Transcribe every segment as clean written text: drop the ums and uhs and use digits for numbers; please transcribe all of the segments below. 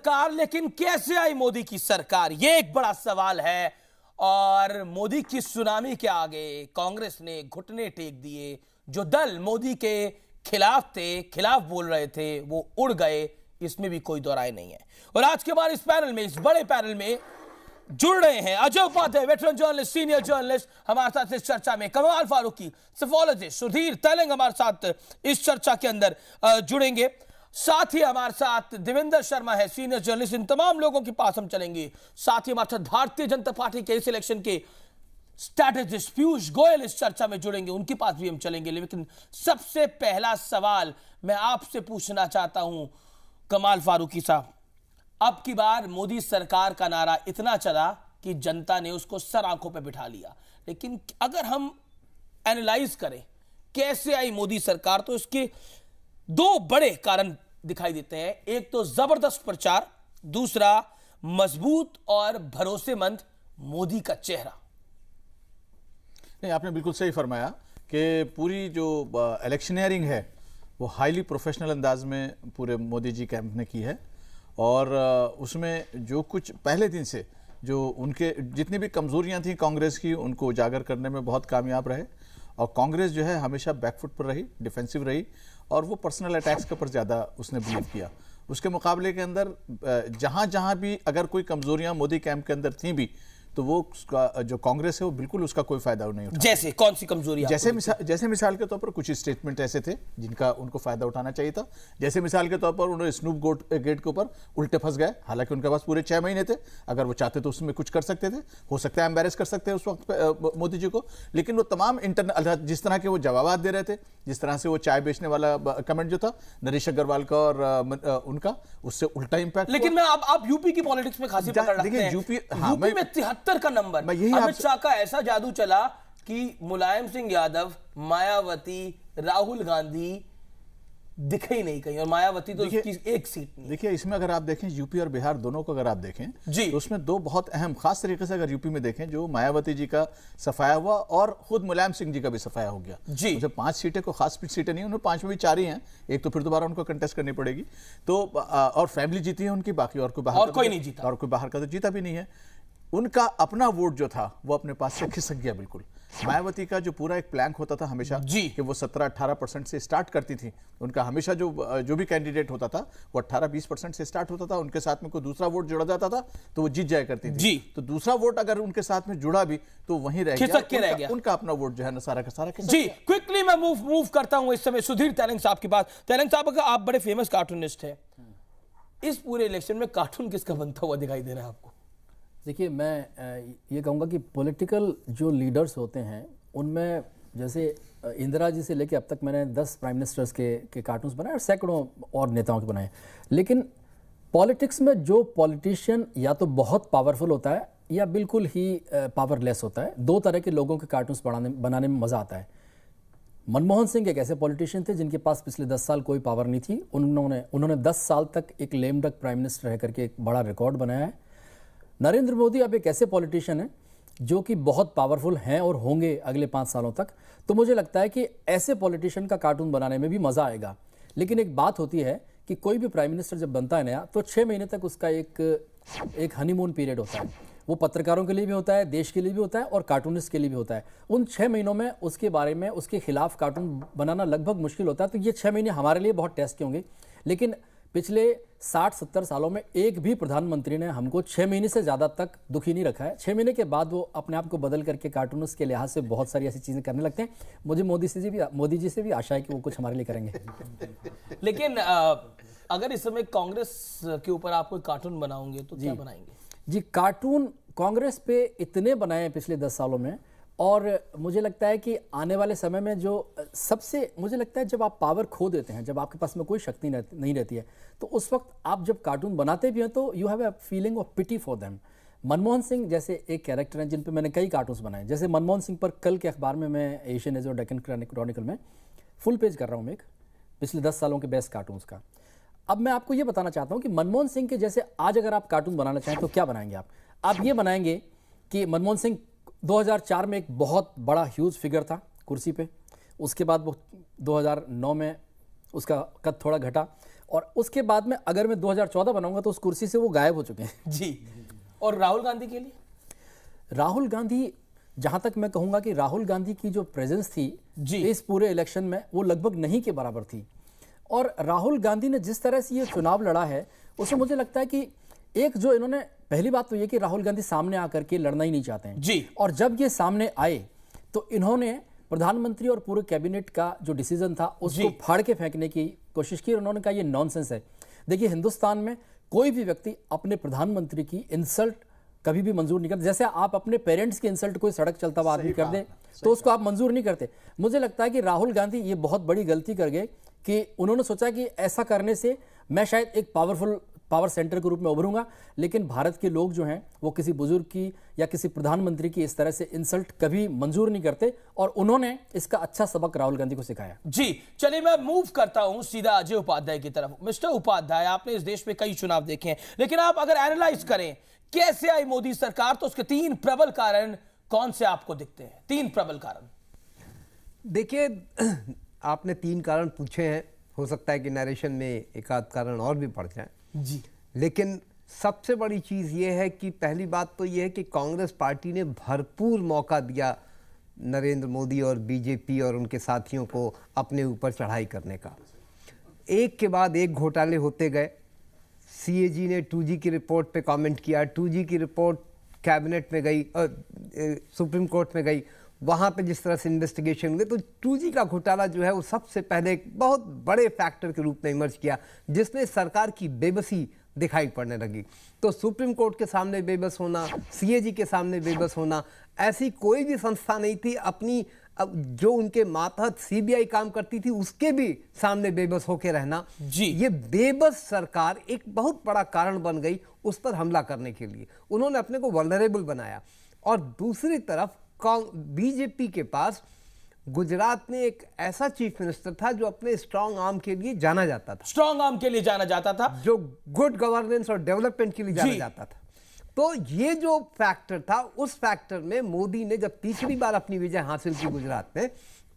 सरकार, लेकिन कैसे आई मोदी की सरकार, ये एक बड़ा सवाल है। और मोदी की सुनामी के आगे कांग्रेस ने घुटने टेक दिए। जो दल मोदी के खिलाफ बोल रहे थे, वो उड़ गए, इसमें भी कोई दो राय नहीं है। और आज के हमारे इस पैनल में, इस बड़े पैनल में जुड़ रहे हैं Ajay Upadhyay, veteran journalist, senior journalist, हमारे साथ इस चर्चा में। कमाल फारूकी, सोफोलॉजिस्ट, सुधीर तेलंग हमारे साथ इस चर्चा के अंदर जुड़ेंगे। साथ ही हमारे साथ देवेंद्र शर्मा है, सीनियर जर्नलिस्ट। इन तमाम लोगों के पास हम चलेंगे। साथ ही हमारे साथ भारतीय जनता पार्टी के इस इलेक्शन के स्ट्रैटेजिस्ट पीयूष गोयल इस चर्चा में जुड़ेंगे, उनके पास भी हम चलेंगे। लेकिन सबसे पहला सवाल मैं आपसे पूछना चाहता हूं कमाल फारूकी साहब, अब की बार मोदी सरकार का नारा इतना चला कि जनता ने उसको सर आंखों पे बिठा लिया। लेकिन अगर हम एनालाइज करें कैसे आई मोदी सरकार, तो इसके दो बड़े कारण दिखाई देते हैं। एक तो जबरदस्त प्रचार, दूसरा मजबूत और भरोसेमंद मोदी का चेहरा। नहीं, आपने बिल्कुल सही फरमाया कि पूरी जो इलेक्शनियरिंग है वो हाईली प्रोफेशनल अंदाज में पूरे मोदी जी कैंप ने की है। और उसमें जो कुछ पहले दिन से जो उनके जितनी भी कमजोरियां थी कांग्रेस की, उनको उजागर करने में बहुत कामयाब रहे। और कांग्रेस जो है हमेशा बैकफुट पर रही, डिफेंसिव रही, और वो पर्सनल अटैक्स के ऊपर ज़्यादा उसने बिलीव किया। उसके मुकाबले के अंदर जहां जहां भी अगर कोई कमजोरियां मोदी कैंप के अंदर थी भी, तो वो जो कांग्रेस है वो बिल्कुल उसका कोई फायदा नहीं उठा। जैसे कौन सी कमजोरी? जैसे मिसाल के तौर पर कुछ स्टेटमेंट ऐसे थे जिनका उनको फायदा उठाना चाहिए था। जैसे मिसाल के तौर पर उन्होंने स्नूप गेट के ऊपर उल्टे फंस गए, हालांकि उनके पास पूरे 6 महीने थे, अगर वो चाहते तो उसमें कुछ कर सकते थे, हो सकता है एम्बेरस कर सकते हैं उस वक्त मोदी जी को। लेकिन वो तमाम इंटरनल जिस तरह के वो जवाब दे रहे थे, जिस तरह से वो चाय बेचने वाला कमेंट जो था नरेश अग्रवाल का और उनका, उससे उल्टा इंपैक्ट। लेकिन मैं आप यूपी की पॉलिटिक्स में खासी पकड़ रखते हैं। यूपी में 73 का नंबर, अमित शाह का ऐसा जादू चला कि मुलायम सिंह यादव, मायावती, राहुल गांधी दिखे ही नहीं कहीं, और मायावती तो उसकी एक सीट नहीं। देखिए, इसमें अगर आप देखें यूपी और बिहार दोनों को अगर आप देखें जी, तो उसमें दो बहुत अहम, खास तरीके से अगर यूपी में देखें, जो मायावती जी का सफाया हुआ और खुद मुलायम सिंह जी का भी सफाया हो गया जी। मुझे 5 सीटें को खास सीटें नहीं, उन्हें 5 में भी 4 ही हैं, एक तो फिर दोबारा उनको कंटेस्ट करनी पड़ेगी। तो और फैमिली जीती है उनकी, बाकी और कोई बाहर कोई नहीं जीता, और कोई बाहर का तो जीता भी नहीं है। उनका अपना वोट जो था वो अपने पास से खिसक गया बिल्कुल। मायावती का जो पूरा एक प्लैंक होता था हमेशा कि वो 17-18% से स्टार्ट करती थी, उनका हमेशा जो भी कैंडिडेट होता था वो 18-20% से स्टार्ट होता था, उनके साथ में कोई दूसरा वोट जुड़ा जाता था तो वो जीत जाया करती थी। तो दूसरा वोट अगर उनके साथ में जुड़ा भी तो वहीं रह गया, उनका अपना वोट जो है ना सारा का सारा खिसक जी। क्विकली मैं मूव करता हूं इस समय सुधीर तेलंग साहब के पास। तेलंग साहब, आप बड़े फेमस कार्टूनिस्ट हैं, इस पूरे इलेक्शन में कार्टून किसका बनता हुआ दिखाई दे रहा है आपको? देखिए, मैं ये कहूँगा कि पॉलिटिकल जो लीडर्स होते हैं उनमें, जैसे इंदिरा जी से लेके अब तक मैंने 10 प्राइम मिनिस्टर्स के कार्टून्स बनाए और सैकड़ों और नेताओं के बनाए। लेकिन पॉलिटिक्स में जो पॉलिटिशियन या तो बहुत पावरफुल होता है या बिल्कुल ही पावरलेस होता है, दो तरह के लोगों के कार्टून्स बनाने में मज़ा आता है। मनमोहन सिंह एक ऐसे पॉलिटिशियन थे जिनके पास पिछले 10 साल कोई पावर नहीं थी। उन्होंने 10 साल तक एक लेम डक प्राइम मिनिस्टर रह करके एक बड़ा रिकॉर्ड बनाया है। नरेंद्र मोदी अब एक ऐसे पॉलिटिशियन हैं जो कि बहुत पावरफुल हैं और होंगे अगले 5 सालों तक। तो मुझे लगता है कि ऐसे पॉलिटिशियन का कार्टून बनाने में भी मज़ा आएगा। लेकिन एक बात होती है कि कोई भी प्राइम मिनिस्टर जब बनता है नया, तो 6 महीने तक उसका एक हनीमून पीरियड होता है। वो पत्रकारों के लिए भी होता है, देश के लिए भी होता है और कार्टूनिस्ट के लिए भी होता है। उन 6 महीनों में उसके बारे में, उसके खिलाफ कार्टून बनाना लगभग मुश्किल होता है। तो ये 6 महीने हमारे लिए बहुत टेस्ट के होंगे। लेकिन पिछले 60-70 सालों में एक भी प्रधानमंत्री ने हमको 6 महीने से ज़्यादा तक दुखी नहीं रखा है। 6 महीने के बाद वो अपने आप को बदल करके कार्टूनिस्ट के लिहाज से बहुत सारी ऐसी चीज़ें करने लगते हैं। मुझे मोदी जी से भी आशा है कि वो कुछ हमारे लिए करेंगे। लेकिन अगर इस समय कांग्रेस के ऊपर आप कोई कार्टून बनाओगे तो क्या बनाएंगे? जी, कार्टून कांग्रेस पे इतने बनाए हैं पिछले 10 सालों में, और मुझे लगता है कि आने वाले समय में जो सबसे, मुझे लगता है जब आप पावर खो देते हैं, जब आपके पास में कोई शक्ति नहीं रहती है, तो उस वक्त आप जब कार्टून बनाते भी हैं तो you have a feeling of pity for them. Manmohan Singh जैसे एक कैरेक्टर हैं जिन पे मैंने कई कार्टून्स बनाए। जैसे मनमोहन सिंह पर कल के अखबार में, मैं एशियन एज और डेक्कन क्रॉनिकल में फुल पेज कर रहा हूँ मैं एक पिछले 10 सालों के बेस्ट कार्टून्स का। अब मैं आपको ये बताना चाहता हूँ कि मनमोहन सिंह के जैसे आज अगर आप कार्टून बनाना चाहें तो क्या बनाएंगे आप ये बनाएंगे कि मनमोहन सिंह 2004 में एक बहुत बड़ा ह्यूज फिगर था कुर्सी पे, उसके बाद वो 2009 में उसका कद थोड़ा घटा, और उसके बाद में अगर मैं 2014 बनाऊंगा तो उस कुर्सी से वो गायब हो चुके हैं। जी। और राहुल गांधी के लिए? राहुल गांधी, जहां तक मैं कहूंगा कि राहुल गांधी की जो प्रेजेंस थी जी। इस पूरे इलेक्शन में वो लगभग नहीं के बराबर थी। और राहुल गांधी ने जिस तरह से ये चुनाव लड़ा है उसमें मुझे लगता है कि एक जो इन्होंने, पहली बात तो ये कि राहुल गांधी सामने आकर के लड़ना ही नहीं चाहते हैं जी। और जब ये सामने आए तो इन्होंने प्रधानमंत्री और पूरे कैबिनेट का जो डिसीजन था उसको फाड़ के फेंकने की कोशिश की। उन्होंने कहा ये नॉनसेंस है। देखिए, हिंदुस्तान में कोई भी व्यक्ति अपने प्रधानमंत्री की इंसल्ट कभी भी मंजूर नहीं करते। जैसे आप अपने पेरेंट्स की इंसल्ट कोई सड़क चलता हुआ आदमी कर दे तो उसको आप मंजूर नहीं करते। मुझे लगता है कि राहुल गांधी ये बहुत बड़ी गलती कर गए कि उन्होंने सोचा कि ऐसा करने से मैं शायद एक पावर सेंटर के रूप में उभरूंगा, लेकिन भारत के लोग जो हैं वो किसी बुजुर्ग की या किसी प्रधानमंत्री की इस तरह से इंसल्ट कभी मंजूर नहीं करते और उन्होंने इसका अच्छा सबक राहुल गांधी को सिखाया। जी, चलिए मैं मूव करता हूं सीधा अजय उपाध्याय की तरफ। मिस्टर उपाध्याय, आपने इस देश में कई चुनाव देखे हैं, लेकिन आप अगर एनालाइज करें कैसे आई मोदी सरकार तो उसके 3 प्रबल कारण कौन से आपको दिखते हैं? 3 प्रबल कारण। देखिए, आपने 3 कारण पूछे हैं, हो सकता है कि नरेशन में एक आध कारण और भी पड़ जाए जी, लेकिन सबसे बड़ी चीज़ ये है कि पहली बात तो ये है कि कांग्रेस पार्टी ने भरपूर मौका दिया नरेंद्र मोदी और बीजेपी और उनके साथियों को अपने ऊपर चढ़ाई करने का। एक के बाद एक घोटाले होते गए। सीएजी ने 2G की रिपोर्ट पे कमेंट किया, 2G की रिपोर्ट कैबिनेट में गई, सुप्रीम कोर्ट में गई, वहाँ पे जिस तरह से इन्वेस्टिगेशन हुए, तो 2G का घोटाला जो है वो सबसे पहले एक बहुत बड़े फैक्टर के रूप में इमर्ज किया जिसमें सरकार की बेबसी दिखाई पड़ने लगी। तो सुप्रीम कोर्ट के सामने बेबस होना, सीएजी के सामने बेबस होना, ऐसी कोई भी संस्था नहीं थी अपनी जो उनके मातहत सीबीआई काम करती थी उसके भी सामने बेबस होके रहना। जी। ये बेबस सरकार एक बहुत बड़ा कारण बन गई उस पर हमला करने के लिए। उन्होंने अपने को वल्नरेबल बनाया। और दूसरी तरफ बीजेपी के पास गुजरात में एक ऐसा चीफ मिनिस्टर था जो अपने स्ट्रांग आर्म के लिए जाना जाता था, स्ट्रांग आर्म के लिए जाना जाता था, जो गुड गवर्नेंस और डेवलपमेंट के लिए जाना जाता था। तो ये जो फैक्टर था, उस फैक्टर में मोदी ने जब तीसरी बार अपनी विजय हासिल की गुजरात में,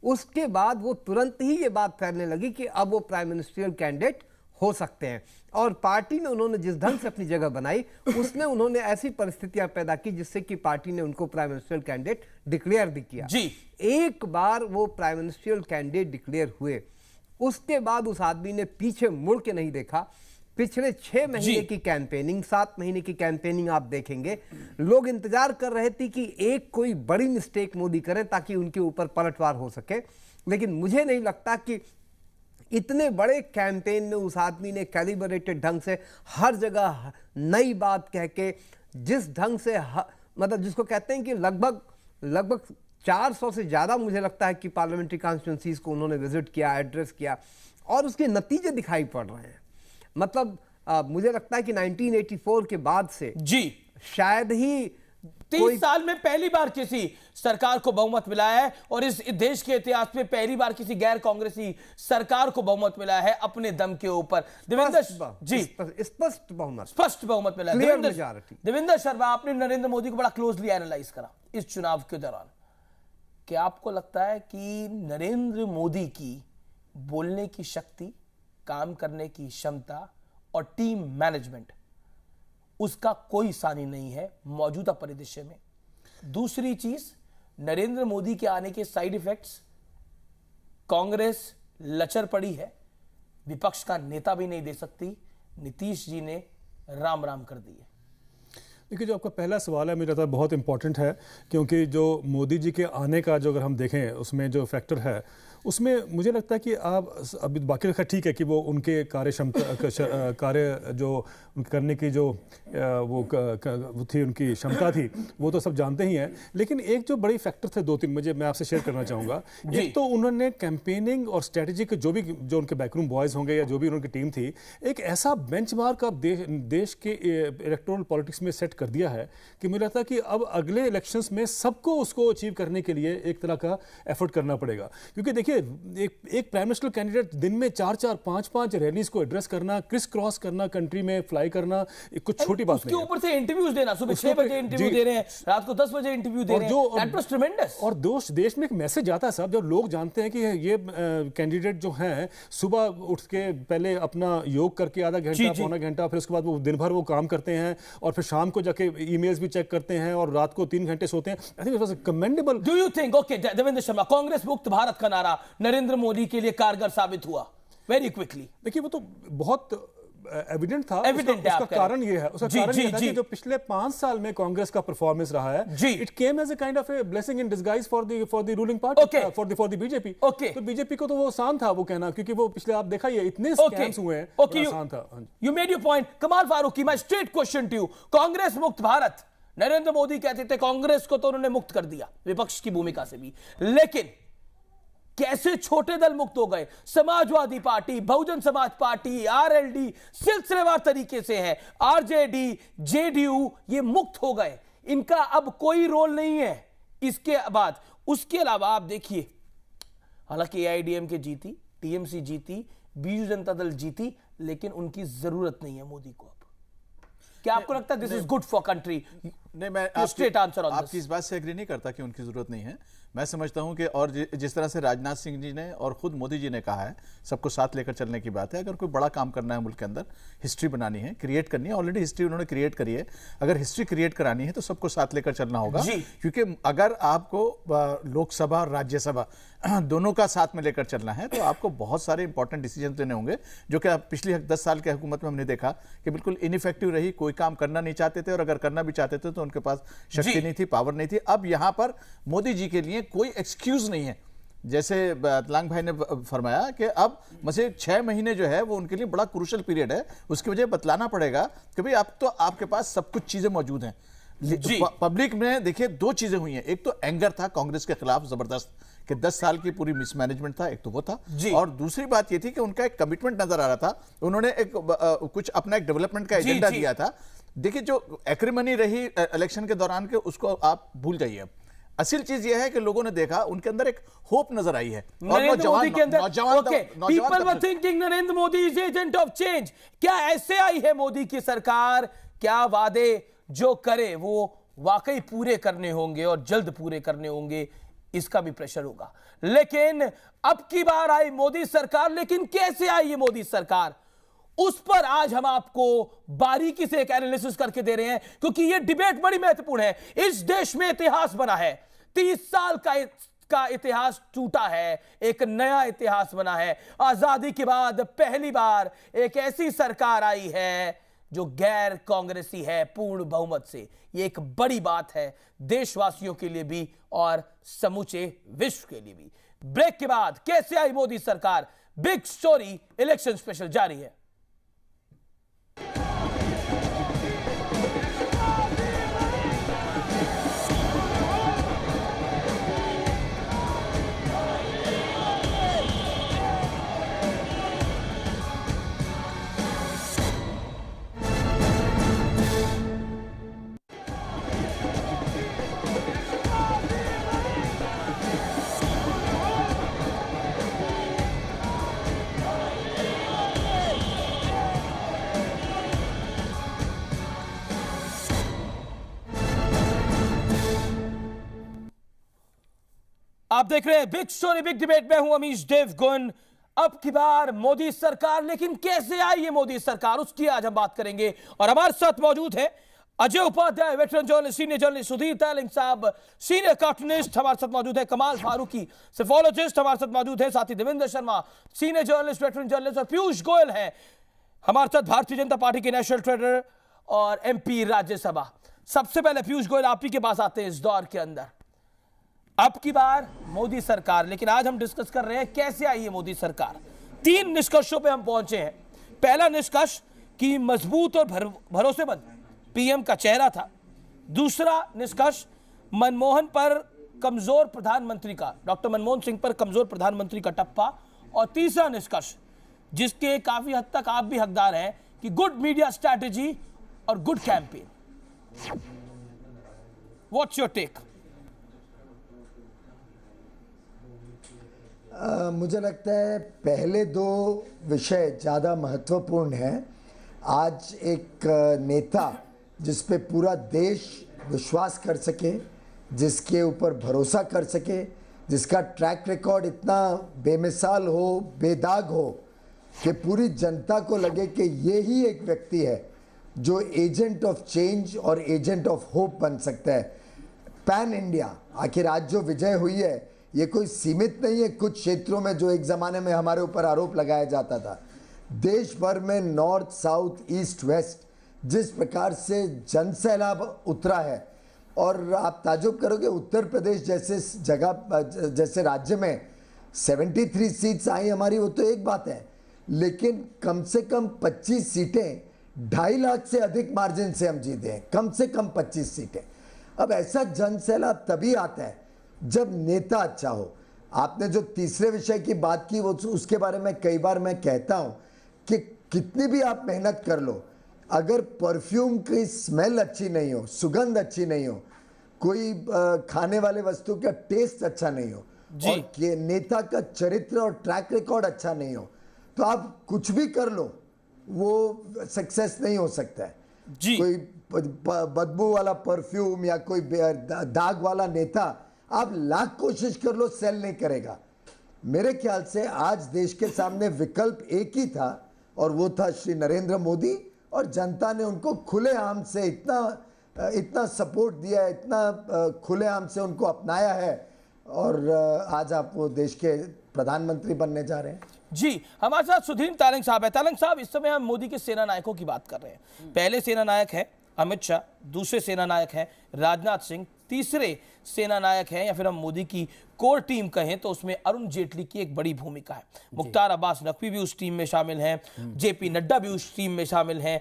उसके बाद वो तुरंत ही ये बात फैलने लगी कि अब वो प्राइम मिनिस्ट्रियल कैंडिडेट हो सकते हैं। और पार्टी में उन्होंने जिस ढंग से अपनी जगह बनाई उसमें उन्होंने ऐसी परिस्थितियां पैदा की जिससे कि पार्टी ने उनको प्राइम मिनिस्ट्रियल कैंडिडेट डिक्लेयर भी किया। जी। एक बार वो प्राइम मिनिस्ट्रियल कैंडिडेट डिक्लेयर हुए, उसके बाद उस आदमी ने पीछे मुड़ के नहीं देखा। पिछले 6 महीने की कैंपेनिंग, 7 महीने की कैंपेनिंग आप देखेंगे, लोग इंतजार कर रहे थे कि एक कोई बड़ी मिस्टेक मोदी करें ताकि उनके ऊपर पलटवार हो सके। लेकिन मुझे नहीं लगता कि इतने बड़े कैंपेन में उस आदमी ने कैलिब्रेटेड ढंग से हर जगह नई बात कह के, जिस ढंग से मतलब जिसको कहते हैं कि लगभग 400 से ज़्यादा मुझे लगता है कि पार्लियामेंट्री कॉन्स्टिट्यूंसीज को उन्होंने विजिट किया, एड्रेस किया, और उसके नतीजे दिखाई पड़ रहे हैं। मतलब मुझे लगता है कि 1984 के बाद से जी शायद ही 30 साल में पहली बार किसी सरकार को बहुमत मिला है और इस देश के इतिहास में पहली बार किसी गैर कांग्रेसी सरकार को बहुमत मिला है अपने दम के ऊपर। देवेंद्र जी, स्पष्ट बहुमत मिला है। देवेंद्र शर्मा, आपने नरेंद्र मोदी को बड़ा क्लोजली एनालाइज करा इस चुनाव के दौरान। क्या आपको लगता है कि नरेंद्र मोदी की बोलने की शक्ति, काम करने की क्षमता और टीम मैनेजमेंट, उसका कोई सानी नहीं है मौजूदा परिदृश्य में? दूसरी चीज, नरेंद्र मोदी के आने के साइड इफेक्ट्स, कांग्रेस लचर पड़ी है, विपक्ष का नेता भी नहीं दे सकती, नीतीश जी ने राम राम कर दी है। देखिए, जो आपका पहला सवाल है मुझे लगता है बहुत इंपॉर्टेंट है, क्योंकि जो मोदी जी के आने का जो अगर हम देखें उसमें जो फैक्टर है उसमें मुझे लगता है कि आप अभी बाकी रखा ठीक है कि वो उनके कार्य जो करने की जो वो थी, उनकी क्षमता थी, वो तो सब जानते ही हैं। लेकिन एक जो बड़ी फैक्टर थे 2-3 मैं आपसे शेयर करना चाहूँगा। एक तो उन्होंने कैंपेनिंग और स्ट्रेटजी के जो उनके बैकरूम बॉयज़ होंगे या जो भी उनकी टीम थी, एक ऐसा बेंचमार्क आप देश के इलेक्टोरल पॉलिटिक्स में सेट कर दिया है कि मुझे लगता है कि अब अगले इलेक्शंस में सबको उसको अचीव करने के लिए एक तरह का एफर्ट करना पड़ेगा। क्योंकि देखिए एक प्राइम मिनिस्टर कैंडिडेट दिन में 4-4, 5-5 रैलीज को एड्रेस करना, क्रिस क्रॉस करना, कंट्री में फ्लाई करना, कुछ छोटी बात नहीं है। उसके ऊपर से इंटरव्यूज देना, सुबह 6 बजे इंटरव्यू दे रहे हैं, रात को 10 बजे इंटरव्यू दे रहे हैं, दैट वाज ट्रेमेंडस। और देश में एक मैसेज जाता है साहब, जब लोग जानते हैं कि ये कैंडिडेट जो हैं सुबह उठ के पहले अपना योग करके आधा घंटा पौना घंटा, फिर उसके बाद वो दिन भर वो काम करते हैं और फिर शाम को जाके ईमेल्स भी चेक करते हैं और रात को 3 घंटे सोते हैं। I think it was commendable. Do you think, okay Devendra Sharma, Congress मुक्त भारत का नारा नरेंद्र मोदी के लिए कारगर साबित हुआ? Very quickly. देखिए वो तो बहुत एविडेंट था। Evident उसका कारण ये है, उसका कारण ये था कि जो पिछले 5 साल में कांग्रेस का परफॉर्मेंस रहा है, it came as a kind of a blessing in disguise for the ruling party, for the BJP. तो बीजेपी को तो वो आसान था वो कहना, क्योंकि वो पिछले आप देखा ही है इतने स्कैम्स हुए हैं, आसान था। You made your point. Kamal Farooqui, my straight question to you, Congress मुक्त भारत, नरेंद्र मोदी कहते थे कांग्रेस को तो उन्होंने मुक्त कर दिया विपक्ष की भूमिका से भी, लेकिन कैसे छोटे दल मुक्त हो गए? Samajwadi party, Bahujan Samaj party, RLD सिलसिलेवार तरीके से है, आरजेडी, जेडीयू, ये मुक्त हो गए, इनका अब कोई रोल नहीं है इसके बाद। उसके अलावा आप देखिए, हालांकि एआईडीएमके जीती, टीएमसी जीती, बीजू जनता दल जीती, लेकिन उनकी जरूरत नहीं है मोदी को। अब क्या आपको लगता है this is good for country? नहीं, मैं आपकी इस बात से एग्री नहीं करता कि उनकी जरूरत नहीं है। मैं समझता हूं कि और जिस तरह से राजनाथ सिंह जी ने और खुद मोदी जी ने कहा है, सबको साथ लेकर चलने की बात है। अगर कोई बड़ा काम करना है मुल्क के अंदर, हिस्ट्री बनानी है, क्रिएट करनी है, ऑलरेडी हिस्ट्री उन्होंने क्रिएट करी है, अगर हिस्ट्री क्रिएट करानी है तो सबको साथ लेकर चलना होगा। क्योंकि अगर आपको लोकसभा और राज्यसभा दोनों का साथ में लेकर चलना है तो आपको बहुत सारे इंपॉर्टेंट डिसीजन लेने होंगे, जो कि पिछली 10 साल की हुकूमत में हमने देखा कि बिल्कुल इनइफेक्टिव रही, कोई काम करना नहीं चाहते थे, और अगर करना भी चाहते थे तो उनके पास शक्ति नहीं थी, पावर नहीं थी। अब यहां पर मोदी जी के लिए कोई एक्सक्यूज नहीं है। जैसे तलांग भाई ने फरमाया कि अब मुझे 6 महीने जो है वो उनके लिए बड़ा क्रूशल पीरियड है, उसकी वजह बतलाना पड़ेगा कि भाई अब तो आपके पास सब कुछ चीजें मौजूद हैं। पब्लिक में देखिए 2 चीजें हुई हैं, एक तो एंगर था कांग्रेस के खिलाफ जबरदस्त कि 10 साल की पूरी मिसमैनेजमेंट था, एक तो वो था, और दूसरी बात ये थी कि उनका एक कमिटमेंट नजर आ रहा था, उन्होंने एक कुछ अपना एक डेवलपमेंट का एजेंडा दिया था। देखिए जो एक्रिमनी रही इलेक्शन के दौरान के, उसको आप भूल जाइए। असल चीज यह है कि लोगों ने देखा उनके अंदर एक होप नजर आई है, और नरेंद्र मोदी के अंदर people were thinking Narendra Modi is agent of change. क्या ऐसे आई है मोदी की सरकार? क्या वादे जो करे वो वाकई पूरे करने होंगे और जल्द पूरे करने होंगे, इसका भी प्रेशर होगा। लेकिन अब की बार आई मोदी सरकार, लेकिन कैसे आई ये मोदी सरकार, उस पर आज हम आपको बारीकी से एक एनालिसिस करके दे रहे हैं, क्योंकि यह डिबेट बड़ी महत्वपूर्ण है। इस देश में इतिहास बना है, 30 साल का इतिहास टूटा है, एक नया इतिहास बना है। आजादी के बाद पहली बार एक ऐसी सरकार आई है जो गैर कांग्रेसी है, पूर्ण बहुमत से। यह एक बड़ी बात है देशवासियों के लिए भी और समूचे विश्व के लिए भी। ब्रेक के बाद कैसे आई मोदी सरकार, बिग स्टोरी इलेक्शन स्पेशल जारी है। आप देख रहे हैं बिग स्टोरी बिग डिबेट में हूं अमीश देवगुन। अब की बार मोदी सरकार, लेकिन कैसे आई ये मोदी सरकार, उसकी आज हम बात करेंगे। और हमारे साथ मौजूद है Ajay Upadhyay, veteran journalist, senior journalist, Sudhir Tailang साहब, सीनियर कार्टूनिस्ट हमारे साथ मौजूद है, कमाल फारूकी, सेफोलॉजिस्ट हमारे साथ मौजूद है, साथ ही Devendra Sharma, senior journalist, veteran journalist, और पीयूष गोयल हैं हमारे साथ, भारतीय जनता पार्टी के नेशनल ट्रेडर और एमपी राज्यसभा। सबसे पहले पीयूष गोयल आप ही के पास आते हैं इस दौर के अंदर। अब की बार मोदी सरकार, लेकिन आज हम डिस्कस कर रहे हैं कैसे आई है मोदी सरकार। 3 निष्कर्षों पे हम पहुंचे हैं। पहला निष्कर्ष कि मजबूत और भरोसेमंद पीएम का चेहरा था। दूसरा निष्कर्ष मनमोहन पर कमजोर प्रधानमंत्री का, डॉक्टर मनमोहन सिंह पर कमजोर प्रधानमंत्री का टप्पा। और तीसरा निष्कर्ष जिसके काफी हद तक आप भी हकदार हैं कि गुड मीडिया स्ट्रैटेजी और good campaign. What's your take? मुझे लगता है पहले दो विषय ज़्यादा महत्वपूर्ण हैं। आज एक नेता जिस पे पूरा देश विश्वास कर सके, जिसके ऊपर भरोसा कर सके, जिसका ट्रैक रिकॉर्ड इतना बेमिसाल हो, बेदाग हो कि पूरी जनता को लगे कि ये ही एक व्यक्ति है जो एजेंट ऑफ चेंज और एजेंट ऑफ होप बन सकता है। पैन इंडिया, आखिर आज जो विजय हुई है ये कोई सीमित नहीं है कुछ क्षेत्रों में जो एक ज़माने में हमारे ऊपर आरोप लगाया जाता था। देश भर में नॉर्थ, साउथ, ईस्ट, वेस्ट जिस प्रकार से जनसैलाब उतरा है, और आप ताजुब करोगे उत्तर प्रदेश जैसे जगह, जैसे राज्य में 73 सीट्स आई हमारी, वो तो एक बात है, लेकिन कम से कम 25 सीटें 2.5 लाख से अधिक मार्जिन से हम जीते हैं, कम से कम 25 सीटें। अब ऐसा जनसैलाब तभी आता है जब नेता अच्छा हो। आपने जो तीसरे विषय की बात की वो उसके बारे में कई बार मैं कहता हूं कि कितनी भी आप मेहनत कर लो, अगर परफ्यूम की स्मेल अच्छी नहीं हो, सुगंध अच्छी नहीं हो, कोई खाने वाले वस्तु का टेस्ट अच्छा नहीं हो, और नेता का चरित्र और ट्रैक रिकॉर्ड अच्छा नहीं हो, तो आप कुछ भी कर लो वो सक्सेस नहीं हो सकता है। कोई बदबू वाला परफ्यूम या कोई दाग वाला नेता आप लाख कोशिश कर लो सेल नहीं करेगा। मेरे ख्याल से आज देश के सामने विकल्प एक ही था और वो था श्री नरेंद्र मोदी, और जनता ने उनको खुलेआम से इतना सपोर्ट दिया है, इतना खुलेआम से उनको अपनाया है, और आज आप वो देश के प्रधानमंत्री बनने जा रहे हैं। जी, हमारे साथ सुधीर तारंग साहब है। तारंग साहब, इस समय हम मोदी के सेना नायकों की बात कर रहे हैं। पहले सेना नायक है अमित शाह, दूसरे सेना नायक हैं राजनाथ सिंह, तीसरे सेना नायक हैं, या फिर हम मोदी की कोर टीम कहें तो उसमें अरुण जेटली की एक बड़ी भूमिका है। मुख्तार अब्बास नकवी भी उस टीम में शामिल हैं, जेपी नड्डा भी उस टीम में शामिल हैं,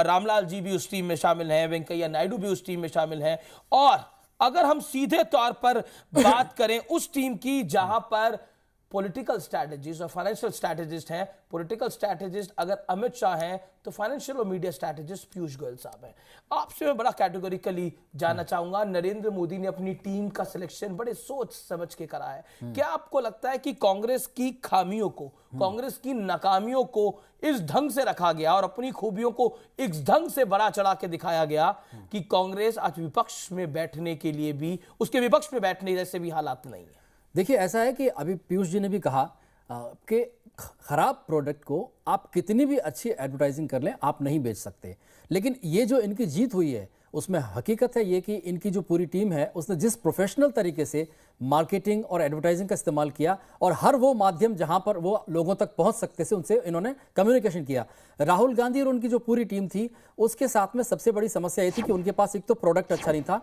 रामलाल जी भी उस टीम में शामिल हैं, वेंकैया नायडू भी उस टीम में शामिल हैं। और अगर हम सीधे तौर पर बात करें उस टीम की जहां पर पॉलिटिकल स्ट्रैटेजिस्ट और फाइनेंशियल स्ट्रैटेजिस्ट हैं, पॉलिटिकल स्ट्रैटेजिस्ट अगर अमित शाह हैं तो फाइनेंशियल और मीडिया स्ट्रैटेजिस्ट पीयूष गोयल साहब हैं। आपसे मैं बड़ा कैटेगोरिकली जानना चाहूंगा, नरेंद्र मोदी ने अपनी टीम का सिलेक्शन बड़े सोच समझ के करा है। क्या आपको लगता है कि कांग्रेस की खामियों को, कांग्रेस की नाकामियों को इस ढंग से रखा गया और अपनी खूबियों को इस ढंग से बड़ा चढ़ा के दिखाया गया कि कांग्रेस आज विपक्ष में बैठने के लिए भी, उसके विपक्ष में बैठने जैसे भी हालात नहीं है? देखिए, ऐसा है कि अभी पीयूष जी ने भी कहा कि खराब प्रोडक्ट को आप कितनी भी अच्छी एडवर्टाइजिंग कर लें आप नहीं बेच सकते। लेकिन ये जो इनकी जीत हुई है उसमें हकीकत है ये कि इनकी जो पूरी टीम है उसने जिस प्रोफेशनल तरीके से मार्केटिंग और एडवर्टाइजिंग का इस्तेमाल किया, और हर वो माध्यम जहां पर वो लोगों तक पहुंच सकते थे उनसे इन्होंने कम्युनिकेशन किया। राहुल गांधी और उनकी जो पूरी टीम थी उसके साथ में सबसे बड़ी समस्या ये थी कि उनके पास एक तो प्रोडक्ट अच्छा नहीं था,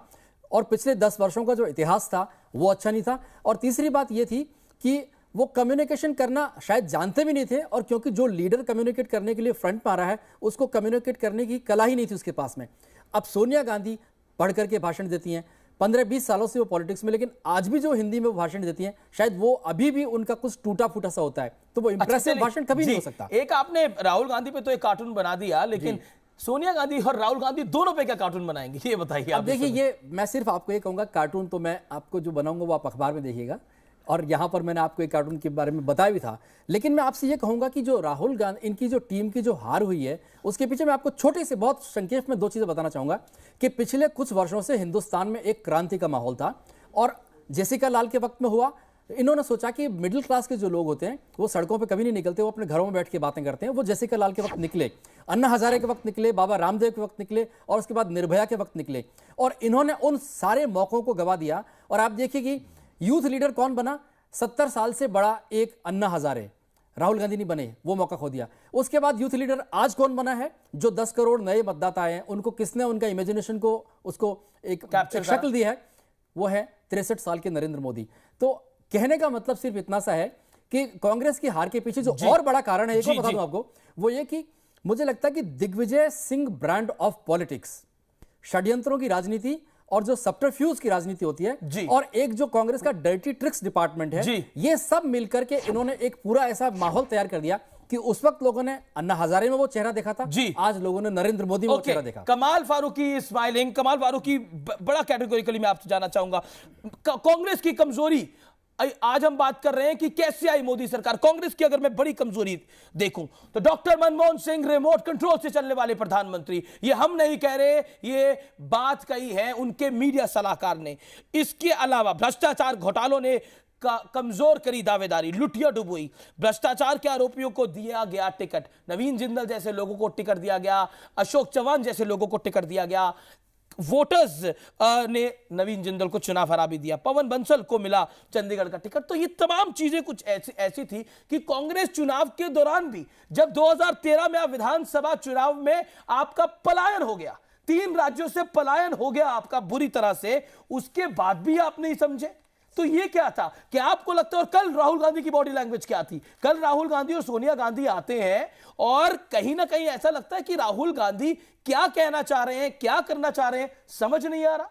और पिछले 10 वर्षों का जो इतिहास था वो अच्छा नहीं था, और तीसरी बात ये थी कि वो कम्युनिकेशन करना शायद जानते भी नहीं थे, और क्योंकि जो लीडर कम्युनिकेट करने के लिए फ्रंट में आ रहा है उसको कम्युनिकेट करने की कला ही नहीं थी उसके पास में। अब सोनिया गांधी पढ़ करके भाषण देती हैं, 15-20 सालों से वो पॉलिटिक्स में, लेकिन आज भी जो हिंदी में वो भाषण देती हैं शायद वो अभी भी उनका कुछ टूटा फूटा सा होता है, तो वो इंप्रेसिव भाषण कभी नहीं हो सकता। एक आपने राहुल गांधी पे तो एक कार्टून बना दिया, लेकिन सोनिया गांधी और राहुल गांधी दोनों पे क्या कार्टून बनाएंगे ये बताइए। अब देखिए, ये मैं सिर्फ आपको ये कहूंगा, कार्टून तो मैं आपको जो बनाऊंगा वो आप अखबार में देखिएगा, और यहाँ पर मैंने आपको एक कार्टून के बारे में बताया भी था। लेकिन मैं आपसे ये कहूंगा कि जो राहुल गांधी, इनकी जो टीम की जो हार हुई है उसके पीछे मैं आपको छोटे से बहुत संक्षेप में 2 चीज़ें बताना चाहूँगा कि पिछले कुछ वर्षों से हिंदुस्तान में एक क्रांति का माहौल था, और जेसिका लाल के वक्त में हुआ। इन्होंने सोचा कि मिडिल क्लास के जो लोग होते हैं वो सड़कों पे कभी नहीं निकलते, वो अपने घरों में बैठ के बातें करते हैं। वो जेसिका लाल के वक्त निकले, अन्ना हजारे के वक्त निकले, बाबा रामदेव के वक्त निकले, और उसके बाद निर्भया के वक्त निकले, और इन्होंने उन सारे मौकों को गवा दिया। और आप देखिए कि यूथ लीडर कौन बना, 70 साल से बड़ा एक अन्ना हजारे, राहुल गांधी नहीं बने, वो मौका खो दिया। उसके बाद यूथ लीडर आज कौन बना है, जो 10 करोड़ नए मतदाता आए हैं उनको किसने उनका इमेजिनेशन को उसको एक शक्ल दी है, वो है 63 साल के नरेंद्र मोदी। तो कहने का मतलब सिर्फ इतना सा है कि कांग्रेस की हार के पीछे जो और बड़ा कारण है, एक और बता दूं आपको, वो ये कि मुझे लगता है कि Digvijaya Singh brand of politics, षड्यंत्रों की राजनीति और जो सब्टरफ्यूज की राजनीति होती है, और एक जो कांग्रेस का डर्टी ट्रिक्स डिपार्टमेंट है, ये सब मिलकर के इन्होंने एक पूरा ऐसा माहौल तैयार कर दिया कि कि उस वक्त लोगों ने अन्ना हजारे में वो चेहरा देखा था, जी। आज लोगों ने नरेंद्र मोदी में वो चेहरा देखा। कमाल फारूकी स्माइलिंग, कमाल फारूकी बड़ा कैटेगोरिकली मैं आपसे जानना चाहूंगा कांग्रेस की कमजोरी। आज हम बात कर रहे हैं कि कैसे आई मोदी सरकार। कांग्रेस की अगर मैं बड़ी कमजोरी देखूं तो doctor Manmohan Singh remote control से चलने वाले प्रधानमंत्री, ये हम नहीं कह रहे, ये बात कही है उनके मीडिया सलाहकार ने। इसके अलावा भ्रष्टाचार घोटालों ने कमजोर करी दावेदारी, लुटिया डुबोई, भ्रष्टाचार के आरोपियों को दिया गया टिकट, नवीन जिंदल जैसे लोगों को टिकट दिया गया, अशोक चौहान जैसे लोगों को टिकट दिया गया, वोटर्स ने नवीन जिंदल को चुनाव हरा भी दिया, पवन बंसल को मिला चंडीगढ़ का टिकट। तो ये तमाम चीजें कुछ ऐसी थी कि कांग्रेस चुनाव के दौरान भी, जब 2013 में विधानसभा चुनाव में आपका पलायन हो गया, 3 राज्यों से पलायन हो गया आपका बुरी तरह से, उसके बाद भी आप नहीं समझे। तो ये क्या था कि आपको लगता है, और कल राहुल गांधी की बॉडी लैंग्वेज क्या थी? कल राहुल गांधी और सोनिया गांधी आते हैं और कहीं ना कहीं ऐसा लगता है कि राहुल गांधी क्या कहना चाह रहे हैं, क्या करना चाह रहे हैं, समझ नहीं आ रहा।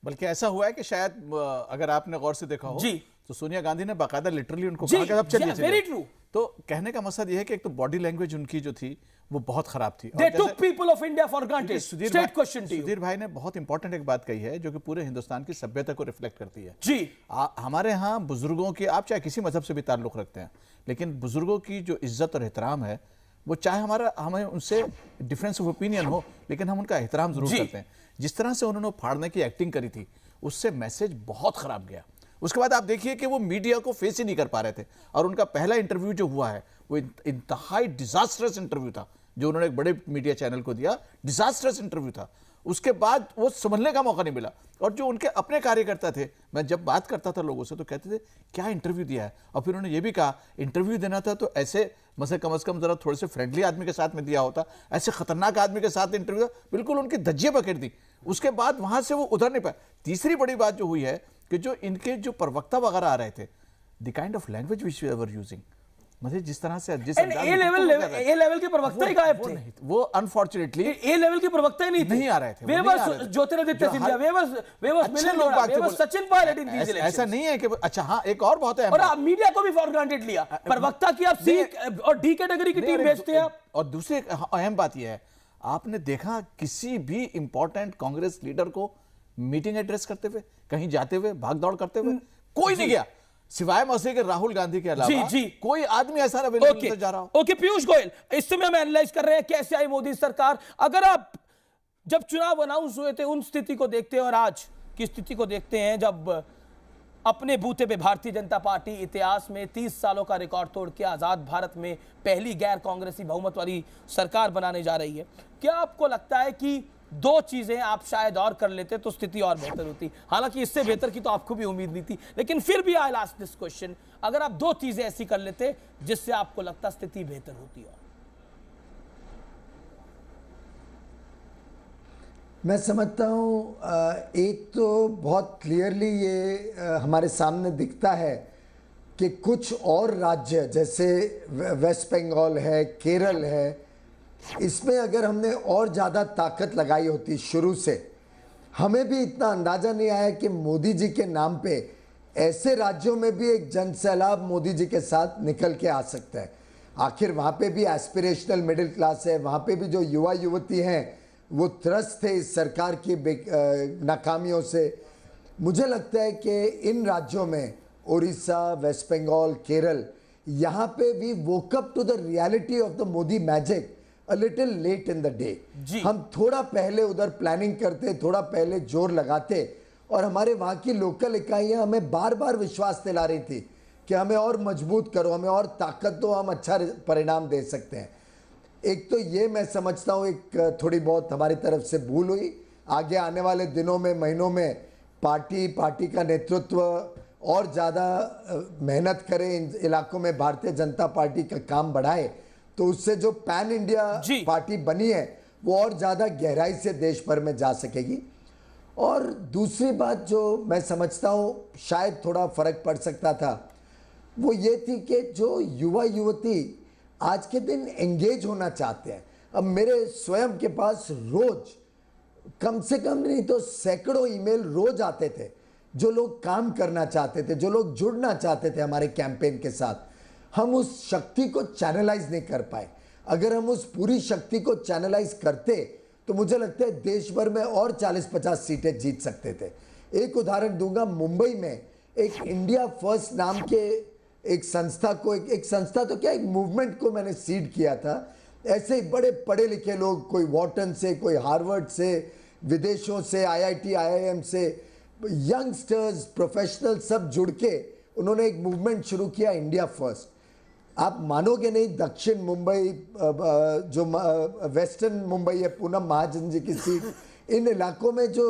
बल्कि ऐसा हुआ है कि शायद अगर आपने गौर से देखा हो जी, तो सोनिया गांधी ने बाकायदा लिटरली उनको कहा कि अब चलिए वेरी ट्रू। तो कहने का मकसद यह है कि एक तो बॉडी लैंग्वेज उनकी जो थी वो बहुत खराब थी। They took people of India for granted. Straight question to you. Sudhir भाई ने बहुत इंपॉर्टेंट एक बात कही है जो कि पूरे हिंदुस्तान की सभ्यता को रिफ्लेक्ट करती है। जी, हमारे यहाँ बुजुर्गों की, आप चाहे किसी मजहब से भी ताल्लुक रखते हैं, लेकिन बुजुर्गों की जो इज्जत और एहतराम है, वो चाहे हमें उनसे डिफरेंस ऑफ ओपिनियन हो, लेकिन हम उनका एहतराम जरूर करते हैं। जिस तरह से उन्होंने फाड़ने की एक्टिंग करी थी, उससे मैसेज बहुत खराब गया। उसके बाद आप देखिए कि वो मीडिया को फेस ही नहीं कर पा रहे थे, और उनका पहला इंटरव्यू जो हुआ है वो इंतहाई डिजास्टरस इंटरव्यू था जो उन्होंने एक बड़े मीडिया चैनल को दिया। डिजास्टरस इंटरव्यू था। उसके बाद वो समझने का मौका नहीं मिला। और जो उनके अपने कार्यकर्ता थे, मैं जब बात करता था लोगों से तो कहते थे क्या इंटरव्यू दिया है। और फिर उन्होंने ये भी कहा इंटरव्यू देना था तो ऐसे मतलब कम से कम जरा थोड़े से फ्रेंडली आदमी के साथ में दिया होता, ऐसे खतरनाक आदमी के साथ इंटरव्यू। बिल्कुल उनकी धज्जियां पकड़ दी। उसके बाद वहां से वो उधर नहीं पाए। तीसरी बड़ी बात जो हुई है कि जो इनके जो प्रवक्ता वगैरह आ रहे थे, the kind of language which we were using, मतलब जिस तरह से ए लेवल के प्रवक्ता ही गायब थे। वो अनफॉर्चुनेटली ए लेवल के प्रवक्ता ही नहीं आ रहे थे। वे बस ज्योतिरादित्य सिंधिया, वे बस सचिन पायलट इन दीस इलेक्शंस। ऐसा नहीं है कि अच्छा हाँ एक और बहुत है, और आप मीडिया को भी फॉर ग्रांटेड लिया। प्रवक्ता की आप सी और डी कैटेगरी की टीम भेजते हैं आप। और दूसरी अहम बात यह है, आपने देखा किसी भी इंपॉर्टेंट कांग्रेस लीडर को मीटिंग एड्रेस करते हुए, कहीं जाते हुए, भाग दौड़ करते हुए कोई नहीं गया, सिवाय मौसे के राहुल गांधी के अलावा जी कोई आदमी ऐसा नहीं जा रहा हो। ओके पीयूष गोयल, इस समय हम एनालाइज कर रहे हैं कैसे आई मोदी सरकार। अगर आप जब चुनाव अनाउंस हुए थे उन स्थिति को देखते हैं और आज की स्थिति को देखते हैं, जब अपने बूते पे भारतीय जनता पार्टी इतिहास में 30 सालों का रिकॉर्ड तोड़ के आजाद भारत में पहली गैर कांग्रेसी बहुमत वाली सरकार बनाने जा रही है, क्या आपको लगता है कि 2 चीजें आप शायद और कर लेते तो स्थिति और बेहतर होती? हालांकि इससे बेहतर की तो आपको भी उम्मीद नहीं थी, लेकिन फिर भी आई आस्क दिस क्वेश्चन, अगर आप 2 चीजें ऐसी कर लेते जिससे आपको लगता स्थिति बेहतर होती? और मैं समझता हूँ एक तो बहुत क्लियरली ये हमारे सामने दिखता है कि कुछ और राज्य जैसे वेस्ट बंगाल है, केरल है, इसमें अगर हमने और ज़्यादा ताकत लगाई होती शुरू से, हमें भी इतना अंदाज़ा नहीं आया कि मोदी जी के नाम पे ऐसे राज्यों में भी एक जन सैलाब मोदी जी के साथ निकल के आ सकता है। आखिर वहाँ पे भी एस्पिरेशनल मिडिल क्लास है, वहाँ पे भी जो युवा युवती हैं वो त्रस्त थे इस सरकार की नाकामियों से। मुझे लगता है कि इन राज्यों में उड़ीसा, वेस्ट बंगाल, केरल, यहाँ पे we woke up to the reality of the Modi magic a little late in the day. हम थोड़ा पहले उधर प्लानिंग करते, थोड़ा पहले जोर लगाते, और हमारे वहाँ की लोकल इकाइयाँ हमें बार बार विश्वास दिला रही थी कि हमें और मजबूत करो, हमें और ताकत दो, हम अच्छा परिणाम दे सकते हैं। एक तो ये मैं समझता हूँ एक थोड़ी बहुत हमारी तरफ से भूल हुई। आगे आने वाले दिनों में, महीनों में पार्टी का नेतृत्व और ज़्यादा मेहनत करे, इन इलाकों में भारतीय जनता पार्टी का काम बढ़ाए, तो उससे जो पैन इंडिया पार्टी बनी है वो और ज़्यादा गहराई से देश भर में जा सकेगी। और दूसरी बात जो मैं समझता हूँ शायद थोड़ा फर्क पड़ सकता था, वो ये थी कि जो युवा युवती आज के दिन एंगेज होना चाहते हैं। अब मेरे स्वयं के पास रोज कम से कम नहीं तो सैकड़ों ईमेल रोज आते थे, जो लोग काम करना चाहते थे, जो लोग जुड़ना चाहते थे हमारे कैंपेन के साथ। हम उस शक्ति को चैनलाइज नहीं कर पाए। अगर हम उस पूरी शक्ति को चैनलाइज करते तो मुझे लगता है देश भर में और 40-50 सीटें जीत सकते थे। एक उदाहरण दूंगा, मुंबई में एक इंडिया फर्स्ट नाम के एक संस्था को, एक संस्था तो क्या, एक मूवमेंट को मैंने सीड किया था। ऐसे ही बड़े पढ़े लिखे लोग, कोई वॉटन से, कोई हार्वर्ड से, विदेशों से, IIT IIM से, यंगस्टर्स, प्रोफेशनल सब जुड़ के उन्होंने एक मूवमेंट शुरू किया, इंडिया फर्स्ट। आप मानोगे नहीं, दक्षिण मुंबई, जो वेस्टर्न मुंबई है, पूनम महाजन जी की सीट, इन इलाकों में जो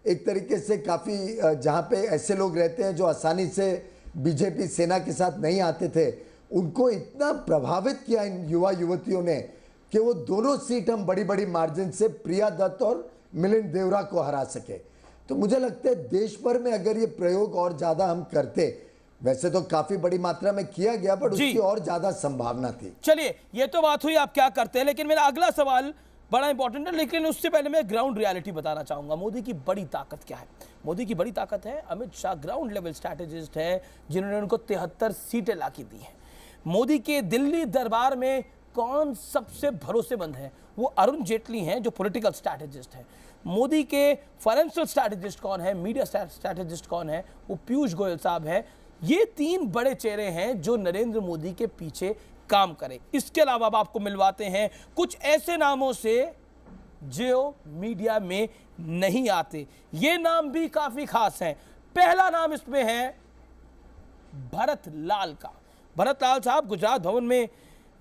एक तरीके से काफ़ी, जहाँ पे ऐसे लोग रहते हैं जो आसानी से बीजेपी सेना के साथ नहीं आते थे, उनको इतना प्रभावित किया इन युवा युवतियों ने कि वो दोनों सीट हम बड़ी बड़ी मार्जिन से प्रिया दत्त और मिलिंद देवरा को हरा सके। तो मुझे लगता है देश भर में अगर ये प्रयोग और ज़्यादा हम करते, वैसे तो काफी बड़ी मात्रा में किया गया, पर उसकी और ज्यादा संभावना थी। चलिए, ये तो बात हुई आप क्या करते हैं, लेकिन मेरा अगला सवाल बड़ा इंपॉर्टेंट है। लेकिन उससे पहले मैं ग्राउंड रियलिटी बताना चाहूंगा। मोदी की बड़ी ताकत क्या है? मोदी की बड़ी ताकत है Amit Shah, ground level strategist है, जिन्होंने उनको 73 सीटें लाके दी हैं। मोदी के दिल्ली दरबार में कौन सबसे भरोसेमंद है? वो अरुण जेटली हैं, जो पॉलिटिकल स्ट्रैटेजिस्ट है। मोदी के फाइनेंशियल स्ट्रैटेजिस्ट कौन है, मीडिया स्ट्रैटेजिस्ट कौन है? वो पीयूष गोयल साहब है। ये 3 बड़े चेहरे हैं जो नरेंद्र मोदी के पीछे काम करें। इसके अलावा अब आपको मिलवाते हैं कुछ ऐसे नामों से जो मीडिया में नहीं आते। ये नाम भी काफी खास हैं। पहला नाम इसमें है भरत लाल का। भरत लाल साहब गुजरात भवन में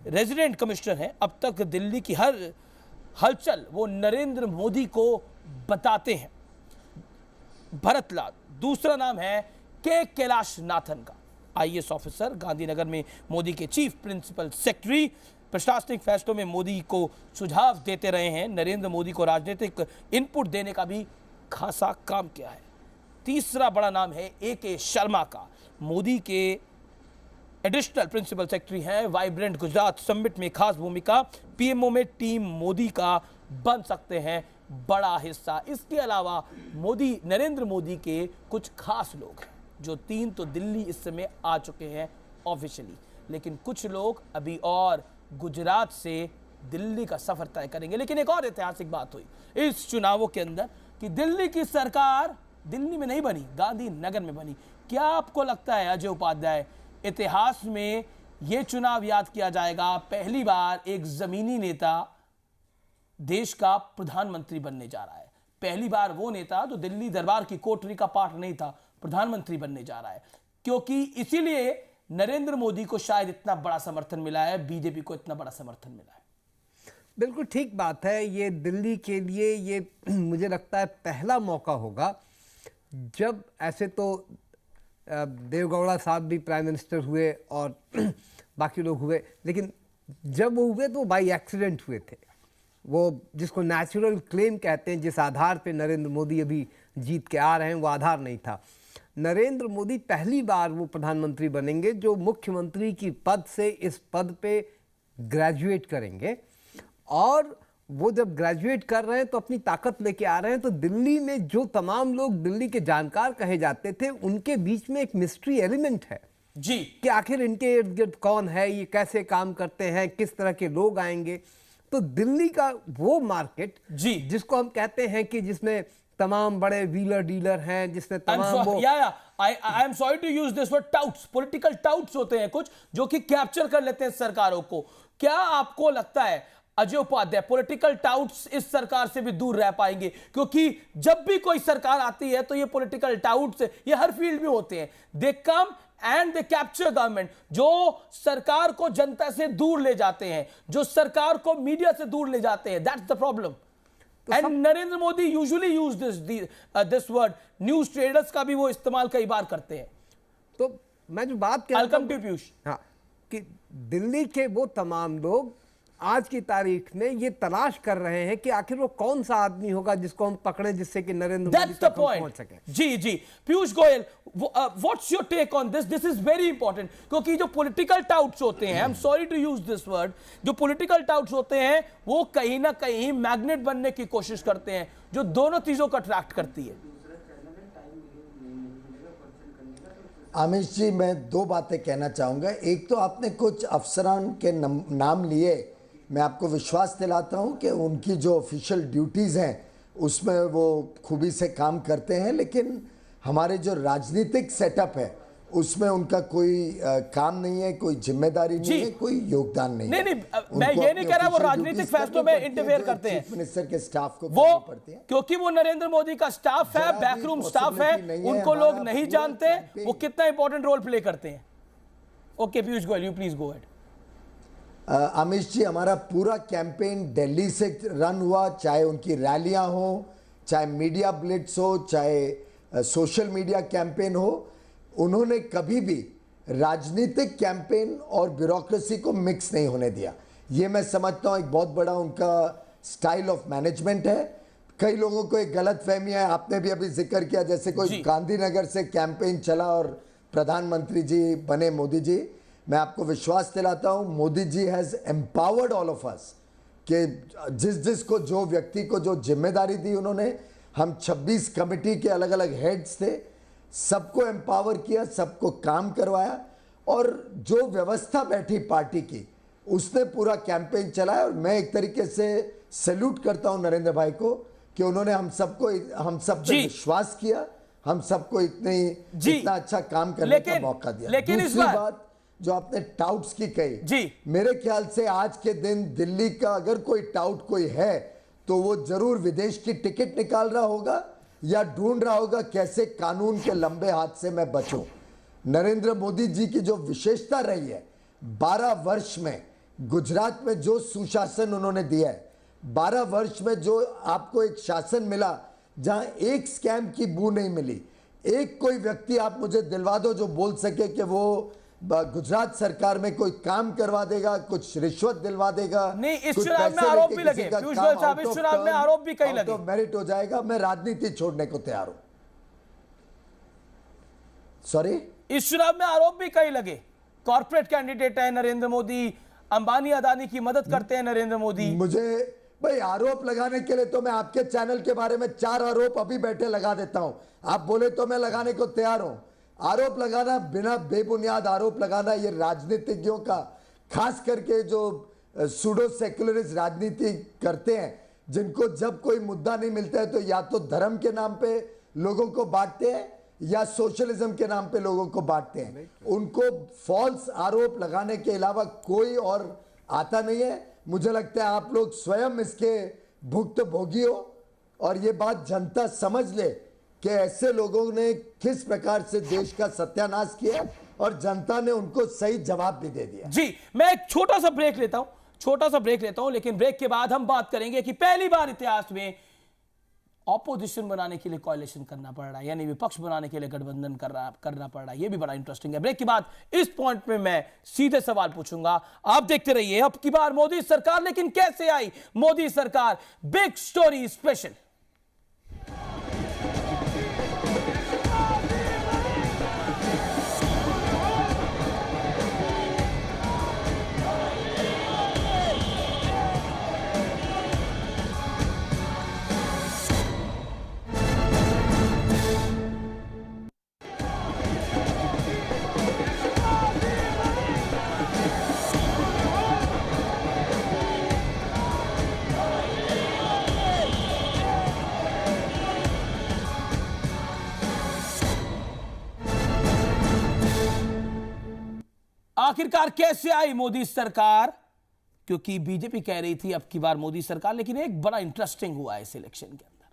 रेजिडेंट कमिश्नर हैं। अब तक दिल्ली की हर हलचल वो नरेंद्र मोदी को बताते हैं। भरत लाल। दूसरा नाम है के कैलाश नाथन का, IAS ऑफिसर, गांधीनगर में मोदी के चीफ प्रिंसिपल सेक्रेटरी, प्रशासनिक फैसलों में मोदी को सुझाव देते रहे हैं, नरेंद्र मोदी को राजनीतिक इनपुट देने का भी खासा काम किया है। तीसरा बड़ा नाम है AK शर्मा का, मोदी के एडिशनल प्रिंसिपल सेक्रेटरी हैं, वाइब्रेंट गुजरात समिट में खास भूमिका, PMO में टीम मोदी का बन सकते हैं बड़ा हिस्सा। इसके अलावा नरेंद्र मोदी के कुछ खास लोग हैं, जो 3 तो दिल्ली इस समय आ चुके हैं ऑफिशियली, लेकिन कुछ लोग अभी और गुजरात से दिल्ली का सफर तय करेंगे। लेकिन एक और ऐतिहासिक बात हुई इस चुनावों के अंदर कि दिल्ली की सरकार दिल्ली में नहीं बनी, गांधीनगर में बनी। क्या आपको लगता है अजय उपाध्याय, इतिहास में यह चुनाव याद किया जाएगा, पहली बार एक जमीनी नेता देश का प्रधानमंत्री बनने जा रहा है? पहली बार वो नेता जो दिल्ली दरबार की कोठरी का पार्ट नहीं था, प्रधानमंत्री बनने जा रहा है। क्योंकि इसीलिए नरेंद्र मोदी को शायद इतना बड़ा समर्थन मिला है, बीजेपी को इतना बड़ा समर्थन मिला है। बिल्कुल ठीक बात है। ये दिल्ली के लिए ये मुझे लगता है पहला मौका होगा जब, ऐसे तो देवगौड़ा साहब भी प्राइम मिनिस्टर हुए और बाकी लोग हुए, लेकिन जब वो हुए तो बाई एक्सीडेंट हुए थे। वो जिसको नेचुरल क्लेम कहते हैं, जिस आधार पे नरेंद्र मोदी अभी जीत के आ रहे हैं, वो आधार नहीं था। नरेंद्र मोदी पहली बार वो प्रधानमंत्री बनेंगे जो मुख्यमंत्री की पद से इस पद पे ग्रेजुएट करेंगे, और वो जब ग्रेजुएट कर रहे हैं तो अपनी ताकत लेके आ रहे हैं। तो दिल्ली में जो तमाम लोग दिल्ली के जानकार कहे जाते थे, उनके बीच में एक मिस्ट्री एलिमेंट है जी, कि आखिर इनके इर्द गिर्द कौन है, ये कैसे काम करते हैं, किस तरह के लोग आएंगे। तो दिल्ली का वो मार्केट जी, जिसको हम कहते हैं कि जिसमें तमाम बड़े व्हीलर डीलर हैं, जिसमें तमाम I am sorry to use this word, touts, political touts होते हैं कुछ जो कि कैप्चर कर लेते हैं सरकारों को। क्या आपको लगता है अजय उपाध्याय पॉलिटिकल टाउट्स इस सरकार से भी दूर रह पाएंगे? क्योंकि जब भी कोई सरकार आती है तो ये पॉलिटिकल टाउट्स ये हर फील्ड में होते हैं, they come and they capture government, जो सरकार को जनता से दूर ले जाते हैं, जो सरकार को मीडिया से दूर ले जाते हैं। That's the problem. And Narendra Modi usually use this word, news traders का भी वो इस्तेमाल कई बार करते हैं। तो मैं जो बात कह रहा हूं, पीयूष, हाँ, कि दिल्ली के वो तमाम लोग आज की तारीख में ये तलाश कर रहे हैं कि आखिर वो कौन सा आदमी होगा जिसको हम पकड़ें, जिससे कि नरेंद्र मोदी तक हम पहुंच सके। जी जी, Piyush Goyal, what's your take on this? This is very important, क्योंकि जो पॉलिटिकल टाउट्स होते हैं, I am sorry to use this word, जो पॉलिटिकल टाउट्स होते हैं वो कहीं ना कहीं मैग्नेट बनने की कोशिश करते हैं, जो दोनों चीजों को अट्रैक्ट करती है। आमिश जी, मैं दो बातें कहना चाहूँगा। एक तो आपने कुछ अफसरान के नाम लिए, मैं आपको विश्वास दिलाता हूँ कि उनकी जो ऑफिशियल ड्यूटीज़ हैं उसमें वो खूबी से काम करते हैं, लेकिन हमारे जो राजनीतिक सेटअप है उसमें उनका कोई काम नहीं है, कोई जिम्मेदारी नहीं है, कोई योगदान नहीं है। नहीं, मैं ये नहीं कह रहा वो राजनीतिक फैसलों में इंटरफेयर करते हैं, चीफ मिनिस्टर के स्टाफ को वो पड़ती है, क्योंकि वो नरेंद्र मोदी का स्टाफ है, बैकरूम स्टाफ है, उनको लोग नहीं जानते वो कितना इंपॉर्टेंट रोल प्ले करते हैं। Okay Piyush Goyal, you please go ahead. Amish ji, हमारा पूरा कैंपेन दिल्ली से रन हुआ, चाहे उनकी रैलियां हो, चाहे मीडिया ब्लिट्स हो, चाहे सोशल मीडिया कैंपेन हो, उन्होंने कभी भी राजनीतिक कैंपेन और ब्यूरोक्रेसी को मिक्स नहीं होने दिया। ये मैं समझता हूँ एक बहुत बड़ा उनका स्टाइल ऑफ मैनेजमेंट है। कई लोगों को एक गलत फहमी है, आपने भी अभी जिक्र किया, जैसे कोई गांधीनगर से कैंपेन चला और प्रधानमंत्री जी बने मोदी जी। मैं आपको विश्वास दिलाता हूँ, Modi ji has empowered all of us कि जिस को जो व्यक्ति को जो जिम्मेदारी दी उन्होंने, हम 26 कमेटी के अलग अलग हेड्स थे, सबको एम्पावर किया, सबको काम करवाया, और जो व्यवस्था बैठी पार्टी की उसने पूरा कैंपेन चलाया। और मैं एक तरीके से सैल्यूट करता हूं नरेंद्र भाई को कि उन्होंने हम सब पे विश्वास किया, हम सबको इतना अच्छा काम करने का मौका दिया। लेकिन दूसरी बात जो आपने टाउट्स की कही, मेरे ख्याल से आज के दिन दिल्ली का अगर कोई टाउट कोई है तो वो जरूर विदेश की टिकट निकाल रहा होगा या ढूंढ रहा होगा कैसे कानून के लंबे हाथ से मैं बचूं। नरेंद्र मोदी जी की जो विशेषता रही है, 12 वर्ष में गुजरात में जो सुशासन उन्होंने दिया है, 12 वर्ष में जो आपको एक शासन मिला जहां एक स्कैम की बू नहीं मिली, एक कोई व्यक्ति आप मुझे दिलवा दो जो बोल सके कि वो गुजरात सरकार में कोई काम करवा देगा, कुछ रिश्वत दिलवा देगा। नहीं, इस चुनाव में आरोप भी लगे, पीयूष गोयल साहब, इस चुनाव में आरोप भी कई लगे। तो मेरिट हो जाएगा, मैं राजनीति छोड़ने को तैयार हूं। सॉरी, इस चुनाव में आरोप भी कई लगे। कॉर्पोरेट कैंडिडेट है नरेंद्र मोदी, अंबानी अदानी की मदद करते हैं नरेंद्र मोदी। मुझे भाई आरोप लगाने के लिए तो मैं आपके चैनल के बारे में 4 आरोप अभी बैठे लगा देता हूं, आप बोले तो मैं लगाने को तैयार हूं। आरोप लगाना, बिना बेबुनियाद आरोप लगाना, ये राजनीतिज्ञों का, खास करके जो सूडो सेक्युलरिस्ट राजनीति करते हैं, जिनको जब कोई मुद्दा नहीं मिलता है तो या तो धर्म के नाम पे लोगों को बांटते हैं या सोशलिज्म के नाम पे लोगों को बांटते हैं। उनको फॉल्स आरोप लगाने के अलावा कोई और आता नहीं है। मुझे लगता है आप लोग स्वयं इसके भुक्तभोगी हो, और ये बात जनता समझ ले कि ऐसे लोगों ने किस प्रकार से देश का सत्यानाश किया, और जनता ने उनको सही जवाब भी दे दिया। जी, मैं एक छोटा सा ब्रेक लेता हूं, लेकिन ब्रेक के बाद हम बात करेंगे कि पहली बार इतिहास में ऑपोजिशन बनाने के लिए कोalition करना पड़ रहा है, यानी विपक्ष बनाने के लिए गठबंधन करना पड़ रहा है। ये भी बड़ा इंटरेस्टिंग है। ब्रेक के बाद इस पॉइंट में मैं सीधे सवाल पूछूंगा, आप देखते रहिए। अब की बार मोदी सरकार, लेकिन कैसे आई मोदी सरकार? Big story special. आखिरकार कैसे आई मोदी सरकार? क्योंकि बीजेपी कह रही थी अब की बार मोदी सरकार, लेकिन एक बड़ा इंटरेस्टिंग हुआ इस इलेक्शन के अंदर।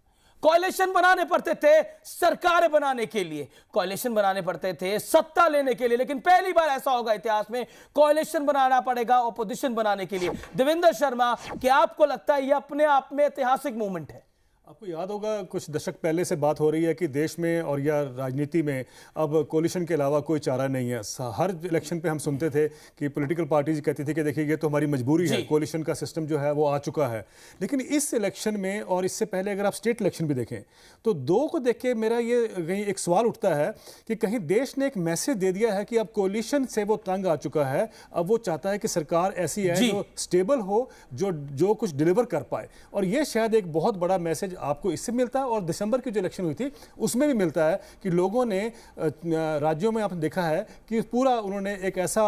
कोalition बनाने पड़ते थे सरकारें बनाने के लिए, कोalition बनाने पड़ते थे सत्ता लेने के लिए, लेकिन पहली बार ऐसा होगा इतिहास में कोalition बनाना पड़ेगा ऑपोजिशन बनाने के लिए। देवेंद्र शर्मा, क्या आपको लगता है यह अपने आप में ऐतिहासिक मूवमेंट है? आपको याद होगा कुछ दशक पहले से बात हो रही है कि देश में और या राजनीति में अब कोलिशन के अलावा कोई चारा नहीं है। हर इलेक्शन पे हम सुनते थे कि पॉलिटिकल पार्टीज कहती थी कि देखिए ये तो हमारी मजबूरी है, कोलिशन का सिस्टम जो है वो आ चुका है। लेकिन इस इलेक्शन में और इससे पहले अगर आप स्टेट इलेक्शन भी देखें तो दो को देख के मेरा ये कहीं एक सवाल उठता है कि कहीं देश ने एक मैसेज दे दिया है कि अब कोलिशन से वो तंग आ चुका है, अब वो चाहता है कि सरकार ऐसी है जो स्टेबल हो, जो कुछ डिलीवर कर पाए। और ये शायद एक बहुत बड़ा मैसेज आपको इससे मिलता है और दिसंबर की जो इलेक्शन हुई थी उसमें भी मिलता है कि लोगों ने राज्यों में आपने देखा है कि पूरा उन्होंने एक ऐसा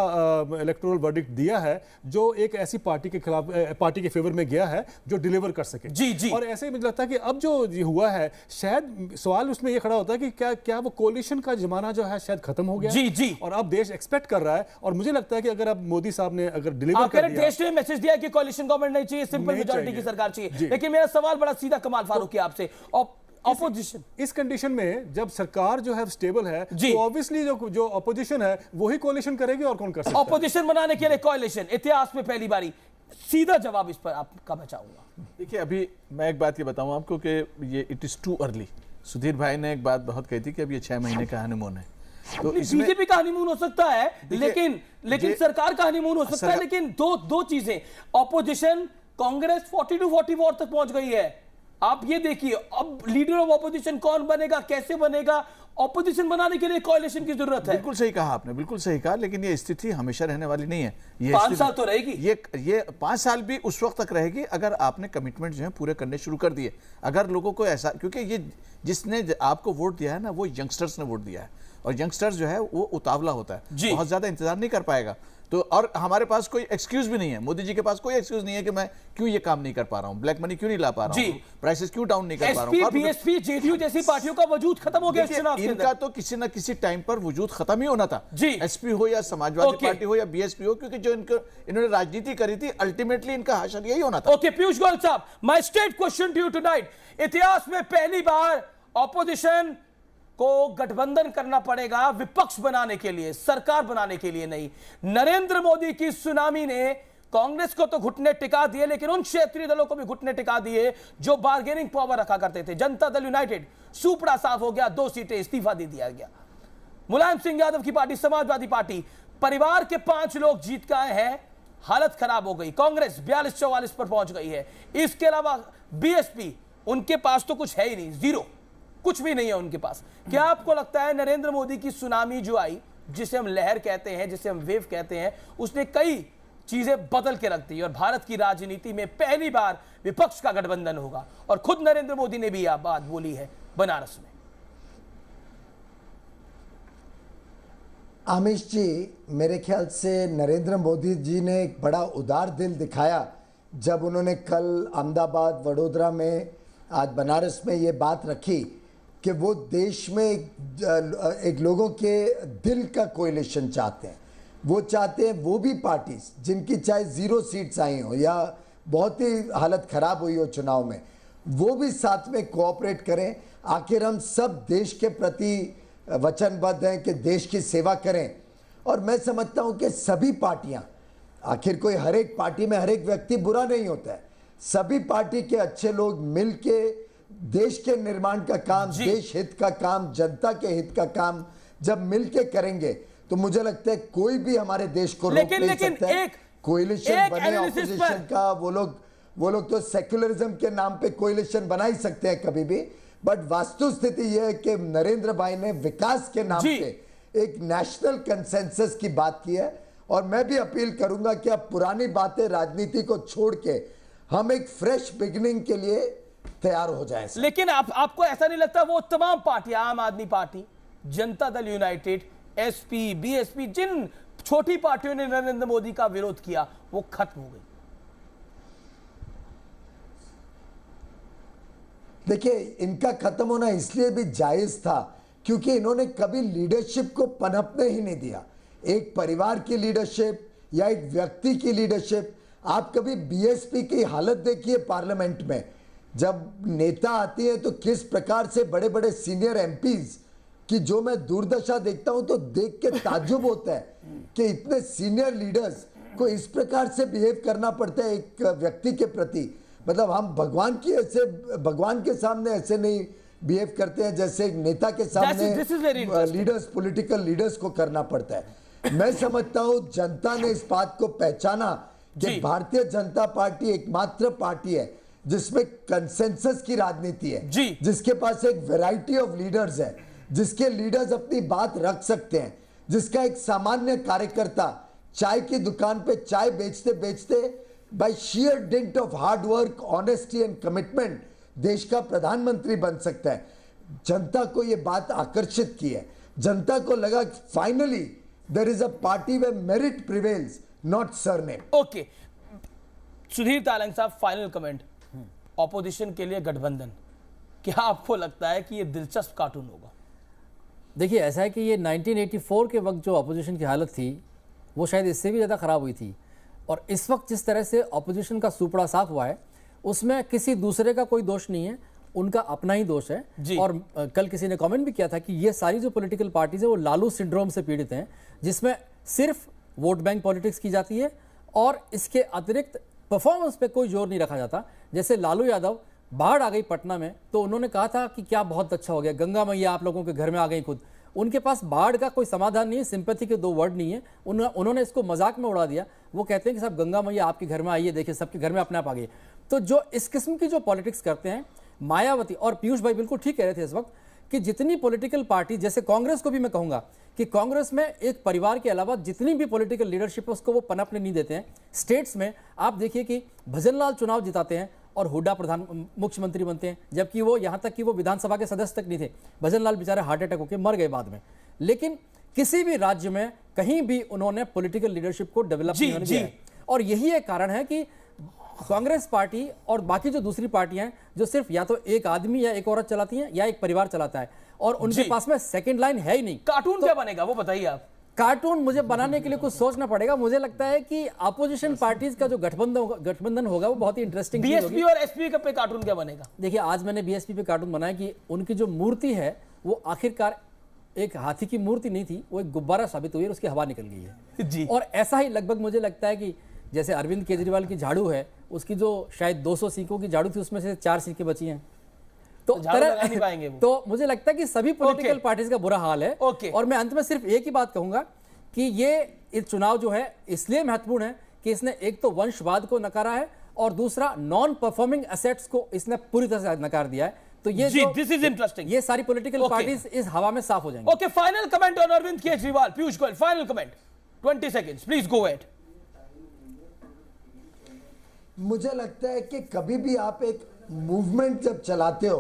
इलेक्टोरल वर्डिक्ट दिया है जो एक ऐसी पार्टी के खिलाफ, पार्टी के फेवर में गया है जो डिलीवर कर सके। जी जी। और ऐसे ही मुझे लगता है कि अब जो ये हुआ है, शायद सवाल उसमें ये खड़ा होता है कि क्या वो कोलिशन का जमाना जो है शायद खत्म हो गया जी जी। और अब देश एक्सपेक्ट कर रहा है। और मुझे लगता है कि अगर अब मोदी साहब ने अगर डिलीवर आप कह रहे देश ने मैसेज दिया कि कोलिशन गवर्नमेंट नहीं चाहिए, सिंपल नहीं मेजॉरिटी की चाहिए। सरकार चाहिए। जी। लेकिन मेरा सवाल बड़ा सीधा कमाल फारूकी आपसे, ऑपोजिशन इस कंडीशन में जब सरकार जो है स्टेबल है जी। तो ऑब्वियसली जो ऑपोजिशन है वही कोलिशन करेगी और कौन कर सकता है? ऑपोजिशन बनाने के लिए कोलिशन इतिहास में पहली बारी। सीधा जवाब इस पर आपका मैं चाहूंगा। देखिए, अभी मैं एक बात ये बताऊं आपको कि ये it is too early. Sudhir भाई ने एक बात बहुत कही थी कि अब ये 6 महीने का हनीमून है, तो इसमें बीजेपी का हनीमून हो सकता है, लेकिन सरकार का हनीमून हो सकता है। लेकिन दो चीजें, ऑपोजिशन कांग्रेस 42-44 तक पहुंच गई है। आप ये देखिए, अब लीडर ऑफ ऑपोजिशन कौन बनेगा, कैसे बनेगा, ऑपोजिशन बनाने के लिए कोalition की जरूरत है। बिल्कुल सही कहा आपने, बिल्कुल सही कहा, लेकिन ये स्थिति हमेशा रहने वाली नहीं है। ये 5 साल तो रहेगी। ये 5 साल भी उस वक्त तक रहेगी अगर आपने कमिटमेंट जो है पूरे करने शुरू कर दिए। अगर लोगों को ऐसा, क्योंकि ये जिसने आपको वोट दिया है ना, वो यंगस्टर्स ने वोट दिया है, और यंगस्टर्स जो है वो उतावला होता है, बहुत ज्यादा इंतजार नहीं कर पाएगा। तो और हमारे पास कोई एक्सक्यूज भी नहीं है, मोदी जी के पास कोई एक्सक्यूज नहीं है कि मैं क्यों ये काम नहीं कर पा रहा हूं, ब्लैक मनी क्यों नहीं ला पा रहा हूं, प्राइसेस क्यों डाउन नहीं कर पा रहा हूं। बीएसपी, जेडीयू जैसी पार्टियों का वजूद खत्म हो गया इस चुनाव के अंदर। इनका तो किसी ना किसी टाइम पर वजूद खत्म ही होना था, एसपी हो या समाजवादी पार्टी हो या बीएसपी हो, क्योंकि जो इन्होंने राजनीति करी थी अल्टीमेटली इनका हासिल यही होना था। ओके पीयूष गोयल साहब, my straight question to you tonight, इतिहास में पहली बार ऑपोजिशन को गठबंधन करना पड़ेगा विपक्ष बनाने के लिए, सरकार बनाने के लिए नहीं। नरेंद्र मोदी की सुनामी ने कांग्रेस को तो घुटने टिका दिए, लेकिन उन क्षेत्रीय दलों को भी घुटने टिका दिए जो बार्गेनिंग पावर रखा करते थे। जनता दल यूनाइटेड सुपड़ा साफ हो गया, 2 सीटें, इस्तीफा दे दिया गया। मुलायम सिंह यादव की पार्टी समाजवादी पार्टी, परिवार के 5 लोग जीत के आए हैं, हालत खराब हो गई। कांग्रेस 42-44 पर पहुंच गई है। इसके अलावा बीएसपी, उनके पास तो कुछ है ही नहीं, जीरो, कुछ भी नहीं है उनके पास। क्या आपको लगता है नरेंद्र मोदी की सुनामी जो आई, जिसे हम लहर कहते हैं, जिसे हम वेव कहते हैं, उसने कई चीजें बदल के रख दी और भारत की राजनीति में पहली बार विपक्ष का गठबंधन होगा? और खुद नरेंद्र मोदी ने भी यह बात बोली है बनारस में। आमिश जी, मेरे ख्याल से नरेंद्र मोदी जी ने एक बड़ा उदार दिल दिखाया जब उन्होंने कल अहमदाबाद, वडोदरा में, आज बनारस में ये बात रखी कि वो देश में एक लोगों के दिल का कोलिशन चाहते हैं। वो चाहते हैं वो भी पार्टीज जिनकी चाहे 0 सीट्स आई हो या बहुत ही हालत खराब हुई हो चुनाव में, वो भी साथ में कोऑपरेट करें। आखिर हम सब देश के प्रति वचनबद्ध हैं कि देश की सेवा करें। और मैं समझता हूं कि सभी पार्टियां, आखिर कोई हर एक पार्टी में हर एक व्यक्ति बुरा नहीं होता है, सभी पार्टी के अच्छे लोग मिलके देश के निर्माण का काम, देश हित का काम, जनता के हित का काम जब मिलके करेंगे तो मुझे लगता है कोई भी हमारे देश को रोक नहीं सकता है। कोलिशन बने ऑपोजिशन का, वो लोग तो सेक्युलरिज्म के नाम पे कोलिशन बना ही सकते हैं कभी भी, बट वास्तु स्थिति यह है कि नरेंद्र भाई ने विकास के नाम पे एक नेशनल कंसेंसस की बात की है। और मैं भी अपील करूंगा कि अब पुरानी बातें, राजनीति को छोड़ के हम एक फ्रेश बिगिनिंग के लिए तैयार हो जाएं। लेकिन आपको ऐसा नहीं लगता वो तमाम पार्टियां, आम आदमी party, Janata Dal United, SP, BSP, जिन छोटी पार्टियों ने नरेंद्र मोदी का विरोध किया, वो खत्म हो गई? देखिए, इनका खत्म होना इसलिए भी जायज था क्योंकि इन्होंने कभी लीडरशिप को पनपने ही नहीं दिया। एक परिवार की लीडरशिप या एक व्यक्ति की लीडरशिप। आप कभी बीएसपी की हालत देखिए पार्लियामेंट में, जब नेता आती है तो किस प्रकार से बड़े बड़े सीनियर एमपीज की जो मैं दुर्दशा देखता हूं तो देख के ताज्जुब होता है कि इतने सीनियर लीडर्स को इस प्रकार से बिहेव करना पड़ता है एक व्यक्ति के प्रति। मतलब हम भगवान के सामने ऐसे नहीं बिहेव करते हैं जैसे एक नेता के सामने लीडर्स, पॉलिटिकल लीडर्स को करना पड़ता है। मैं समझता हूं जनता ने इस बात को पहचाना कि भारतीय जनता पार्टी एकमात्र पार्टी है जिसमें कंसेंसस की राजनीति है, जिसके पास एक वैरायटी ऑफ लीडर्स है, जिसके लीडर्स अपनी बात रख सकते हैं, जिसका एक सामान्य कार्यकर्ता चाय की दुकान पे चाय बेचते बेचते bye sheer dint of hard work, honesty and commitment देश का प्रधानमंत्री बन सकता है। जनता को ये बात आकर्षित की है, जनता को लगा finally there is a party where merit prevails not surname. Okay, Sudhir Tailang साहब, फाइनल कमेंट। ऑपोजिशन के लिए गठबंधन, क्या आपको लगता है कि ये दिलचस्प कार्टून होगा? देखिए, ऐसा है कि ये 1984 के वक्त जो अपोजिशन की हालत थी वो शायद इससे भी ज़्यादा ख़राब हुई थी, और इस वक्त जिस तरह से अपोजिशन का सुपड़ा साफ हुआ है उसमें किसी दूसरे का कोई दोष नहीं है, उनका अपना ही दोष है। और कल किसी ने कमेंट भी किया था कि ये सारी जो पॉलिटिकल पार्टीज है वो लालू सिंड्रोम से पीड़ित हैं, जिसमें सिर्फ वोट बैंक पॉलिटिक्स की जाती है और इसके अतिरिक्त परफॉर्मेंस पे कोई जोर नहीं रखा जाता। जैसे लालू यादव, बाढ़ आ गई पटना में तो उन्होंने कहा था कि क्या बहुत अच्छा हो गया, गंगा मैया आप लोगों के घर में आ गई खुद। उनके पास बाढ़ का कोई समाधान नहीं है, सिंपैथी के 2 वर्ड नहीं है, उन्होंने इसको मजाक में उड़ा दिया। वो कहते हैं कि साहब गंगा मैया आपके घर में आइए, देखिए सबके घर में अपने आप आ गई। तो जो इस किस्म की जो पॉलिटिक्स करते हैं, मायावती और पीयूष भाई बिल्कुल ठीक कह रहे थे इस वक्त कि जितनी पॉलिटिकल पार्टी, जैसे कांग्रेस को भी मैं कहूंगा कि कांग्रेस में एक परिवार के अलावा जितनी भी पॉलिटिकल लीडरशिप है उसको वो पनपने नहीं देते हैं। स्टेट्स में आप देखिए कि भजनलाल चुनाव जिताते हैं और हुड्डा मुख्यमंत्री बनते हैं, जबकि वो यहाँ तक कि वो विधानसभा के सदस्य तक नहीं थे। भजनलाल बेचारे हार्ट अटैक होकर मर गए बाद में, लेकिन किसी भी राज्य में कहीं भी उन्होंने पॉलिटिकल लीडरशिप को डेवलप नहीं होने दिया है। और यही एक कारण है कि कांग्रेस पार्टी और बाकी जो दूसरी पार्टियां हैं जो सिर्फ या तो एक आदमी या एक औरत चलाती हैं या एक परिवार चलाता है, और उनके पास में सेकंड लाइन है ही नहीं। कार्टून क्या बनेगा वो बताइए आप। कार्टून मुझे बनाने के लिए कुछ सोचना पड़ेगा। मुझे लगता है कि अपोजिशन पार्टीज का जो गठबंधन होगा वो बहुत ही इंटरेस्टिंग होगी। बीएसपी और एसपी पे कार्टून क्या बनेगा? देखिए, आज मैंने बीएसपी पे कार्टून बनाया कि उनकी जो मूर्ति है वो आखिरकार एक हाथी की मूर्ति नहीं थी, वो एक गुब्बारा साबित हुई है, उसकी हवा निकल गई है जी। और ऐसा ही लगभग मुझे लगता है कि जैसे अरविंद केजरीवाल की झाड़ू है, उसकी जो शायद 200 सीखों की झाड़ू थी उसमें से 4 सीखें बची हैं, तो लगा नहीं पाएंगे वो। तो मुझे लगता है कि सभी पॉलिटिकल पार्टीज का बुरा हाल है। और मैं अंत में सिर्फ एक ही बात कहूंगा कि ये चुनाव जो है इसलिए महत्वपूर्ण है कि इसने एक तो वंशवाद को नकारा है और दूसरा नॉन परफॉर्मिंग एसेट्स को इसने पूरी तरह से नकार दिया है। तो ये दिस इज इंटरेस्टिंग, ये सारी पॉलिटिकल पार्टीज इस हवा में साफ हो जाएंगी। Okay, final comment on Arvind Kejriwal. Piyush Goyal, final comment, 20 seconds please go ahead. मुझे लगता है कि कभी भी आप एक मूवमेंट जब चलाते हो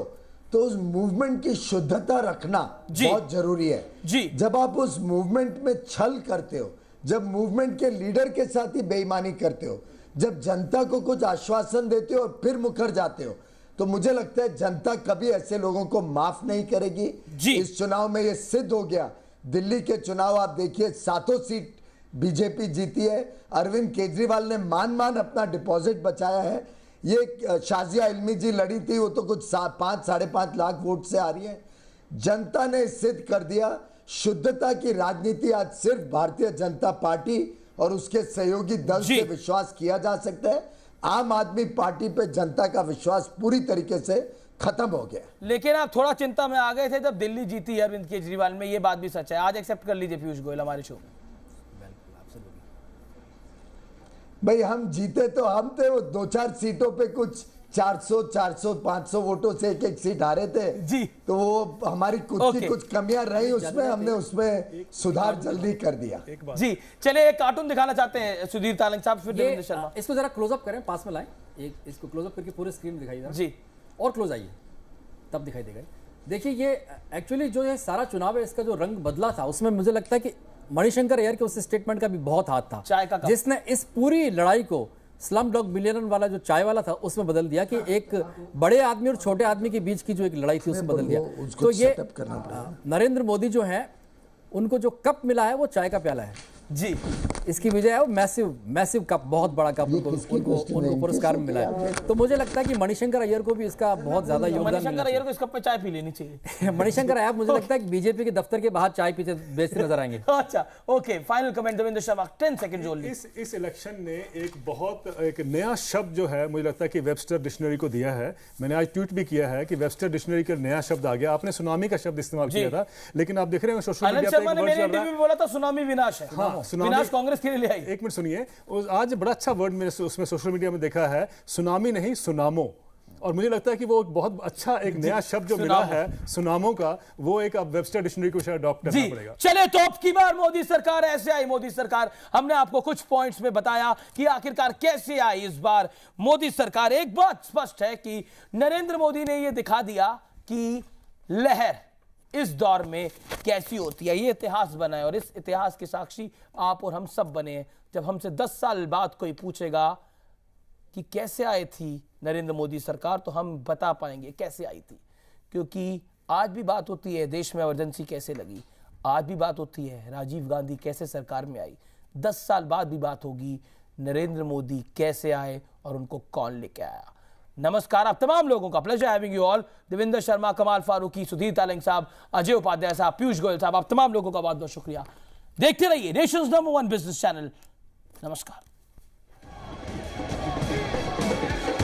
तो उस मूवमेंट की शुद्धता रखना बहुत जरूरी है जी। जब आप उस मूवमेंट में छल करते हो, जब मूवमेंट के लीडर के साथ ही बेईमानी करते हो, जब जनता को कुछ आश्वासन देते हो और फिर मुकर जाते हो, तो मुझे लगता है जनता कभी ऐसे लोगों को माफ नहीं करेगी जी। इस चुनाव में ये सिद्ध हो गया। दिल्ली के चुनाव आप देखिए, 7 सीट बीजेपी जीती है। अरविंद केजरीवाल ने मान अपना डिपॉजिट बचाया है। ये शाजिया इल्मी जी लड़ी थी, वो तो कुछ 5-5.5 लाख वोट से आ रही है। जनता ने सिद्ध कर दिया, शुद्धता की राजनीति आज सिर्फ भारतीय जनता पार्टी और उसके सहयोगी दल से विश्वास किया जा सकता है। आम आदमी पार्टी पे जनता का विश्वास पूरी तरीके से खत्म हो गया। लेकिन आप थोड़ा चिंता में आ गए थे जब दिल्ली जीती अरविंद केजरीवाल में, ये बात भी सच है। आज एक्सेप्ट कर लीजिए पीयूष गोयल हमारे शो में। भाई हम जीते तो हम थे, वो 2-4 सीटों पे कुछ 400-500 वोटों से एक सीट हारे थे जी। तो वो हमारी कुछ कमियां रही उसमें, हमने उसमें सुधार जल्दी कर दिया जी। चलिए एक कार्टून दिखाना चाहते हैं सुधीर तालंग साहब, फिर देवेंद्र शर्मा। इसको जरा क्लोजअप करें, पास में लाएं, एक इसको क्लोजअप करके पूरे स्क्रीन दिखाइए जी, और क्लोज आइए तब दिखाई देगा। देखिए, ये एक्चुअली जो ये सारा चुनाव है इसका जो रंग बदला था उसमें मुझे लगता है कि मणिशंकर अय्यर के उस स्टेटमेंट का भी बहुत हाथ था, चाय का कप, जिसने इस पूरी लड़ाई को स्लम डॉग मिलियनर वाला जो चाय वाला था उसमें बदल दिया कि एक बड़े आदमी और छोटे आदमी के बीच की जो एक लड़ाई थी उसमें बदल दिया। तो ये नरेंद्र मोदी जो है उनको जो कप मिला है वो चाय का प्याला है जी। इसकी वजह है वो मैसिव कप, बहुत बड़ा कप उनको पुरस्कार में मिला है। तो मुझे लगता है कि मणिशंकर अय्यर को भी इसका बहुत ज्यादा योगदान। मणिशंकर अय्यर को इस कप पे चाय पी लेनी चाहिए। मणिशंकर अय्यर मुझे लगता है कि बीजेपी के दफ्तर के बाहर चाय पीते बेचते नजर आएंगे। अच्छा, okay, final comment Devendra Sharma, 10 second only. इस इलेक्शन ने एक नया शब्द जो है मुझे लगता है कि वेबस्टर डिक्शनरी को दिया है। मैंने आज ट्वीट भी किया है कि वेबस्टर डिक्शनरी का नया शब्द आ गया। आपने सुनामी का शब्द इस्तेमाल किया था, लेकिन आप देख रहे हैं सोशल मीडिया पे एक वर्ड चल रहा है, बोला था सुनामी विनाश है। हाँ, विनाश कांग्रेस के लिए आई। एक मिनट सुनिए, आज बड़ा अच्छा वर्ड मैंने उसमें सोशल मीडिया में देखा है, सुनामी नहीं सुनामो। और मुझे लगता है कि वो एक बहुत अच्छा एक नया शब्द जो मिला है सुनामो का, वो एक अब वेबस्टर डिक्शनरी को शायद अडॉप्ट करना पड़ेगा। चले तो अब की बार मोदी सरकार ऐसे आई। मोदी सरकार, हमने आपको कुछ पॉइंट्स में बताया कि आखिरकार कैसे आई इस बार मोदी सरकार। एक बात स्पष्ट है कि नरेंद्र मोदी ने यह दिखा दिया कि लहर इस दौर में कैसी होती है। ये इतिहास बना है और इस इतिहास के साक्षी आप और हम सब बने हैं। जब हमसे 10 साल बाद कोई पूछेगा कि कैसे आई थी नरेंद्र मोदी सरकार, तो हम बता पाएंगे कैसे आई थी। क्योंकि आज भी बात होती है देश में इमरजेंसी कैसे लगी, आज भी बात होती है राजीव गांधी कैसे सरकार में आई, 10 साल बाद भी बात होगी नरेंद्र मोदी कैसे आए और उनको कौन लेके आया। नमस्कार आप तमाम लोगों का, pleasure having you all. Devendra Sharma, Kamal Farooqui, Sudhir Tailang साहब, अजय उपाध्याय साहब, पीयूष गोयल साहब, आप तमाम लोगों का बहुत बहुत शुक्रिया। देखते रहिए नेशंस नंबर 1 बिजनेस चैनल। नमस्कार।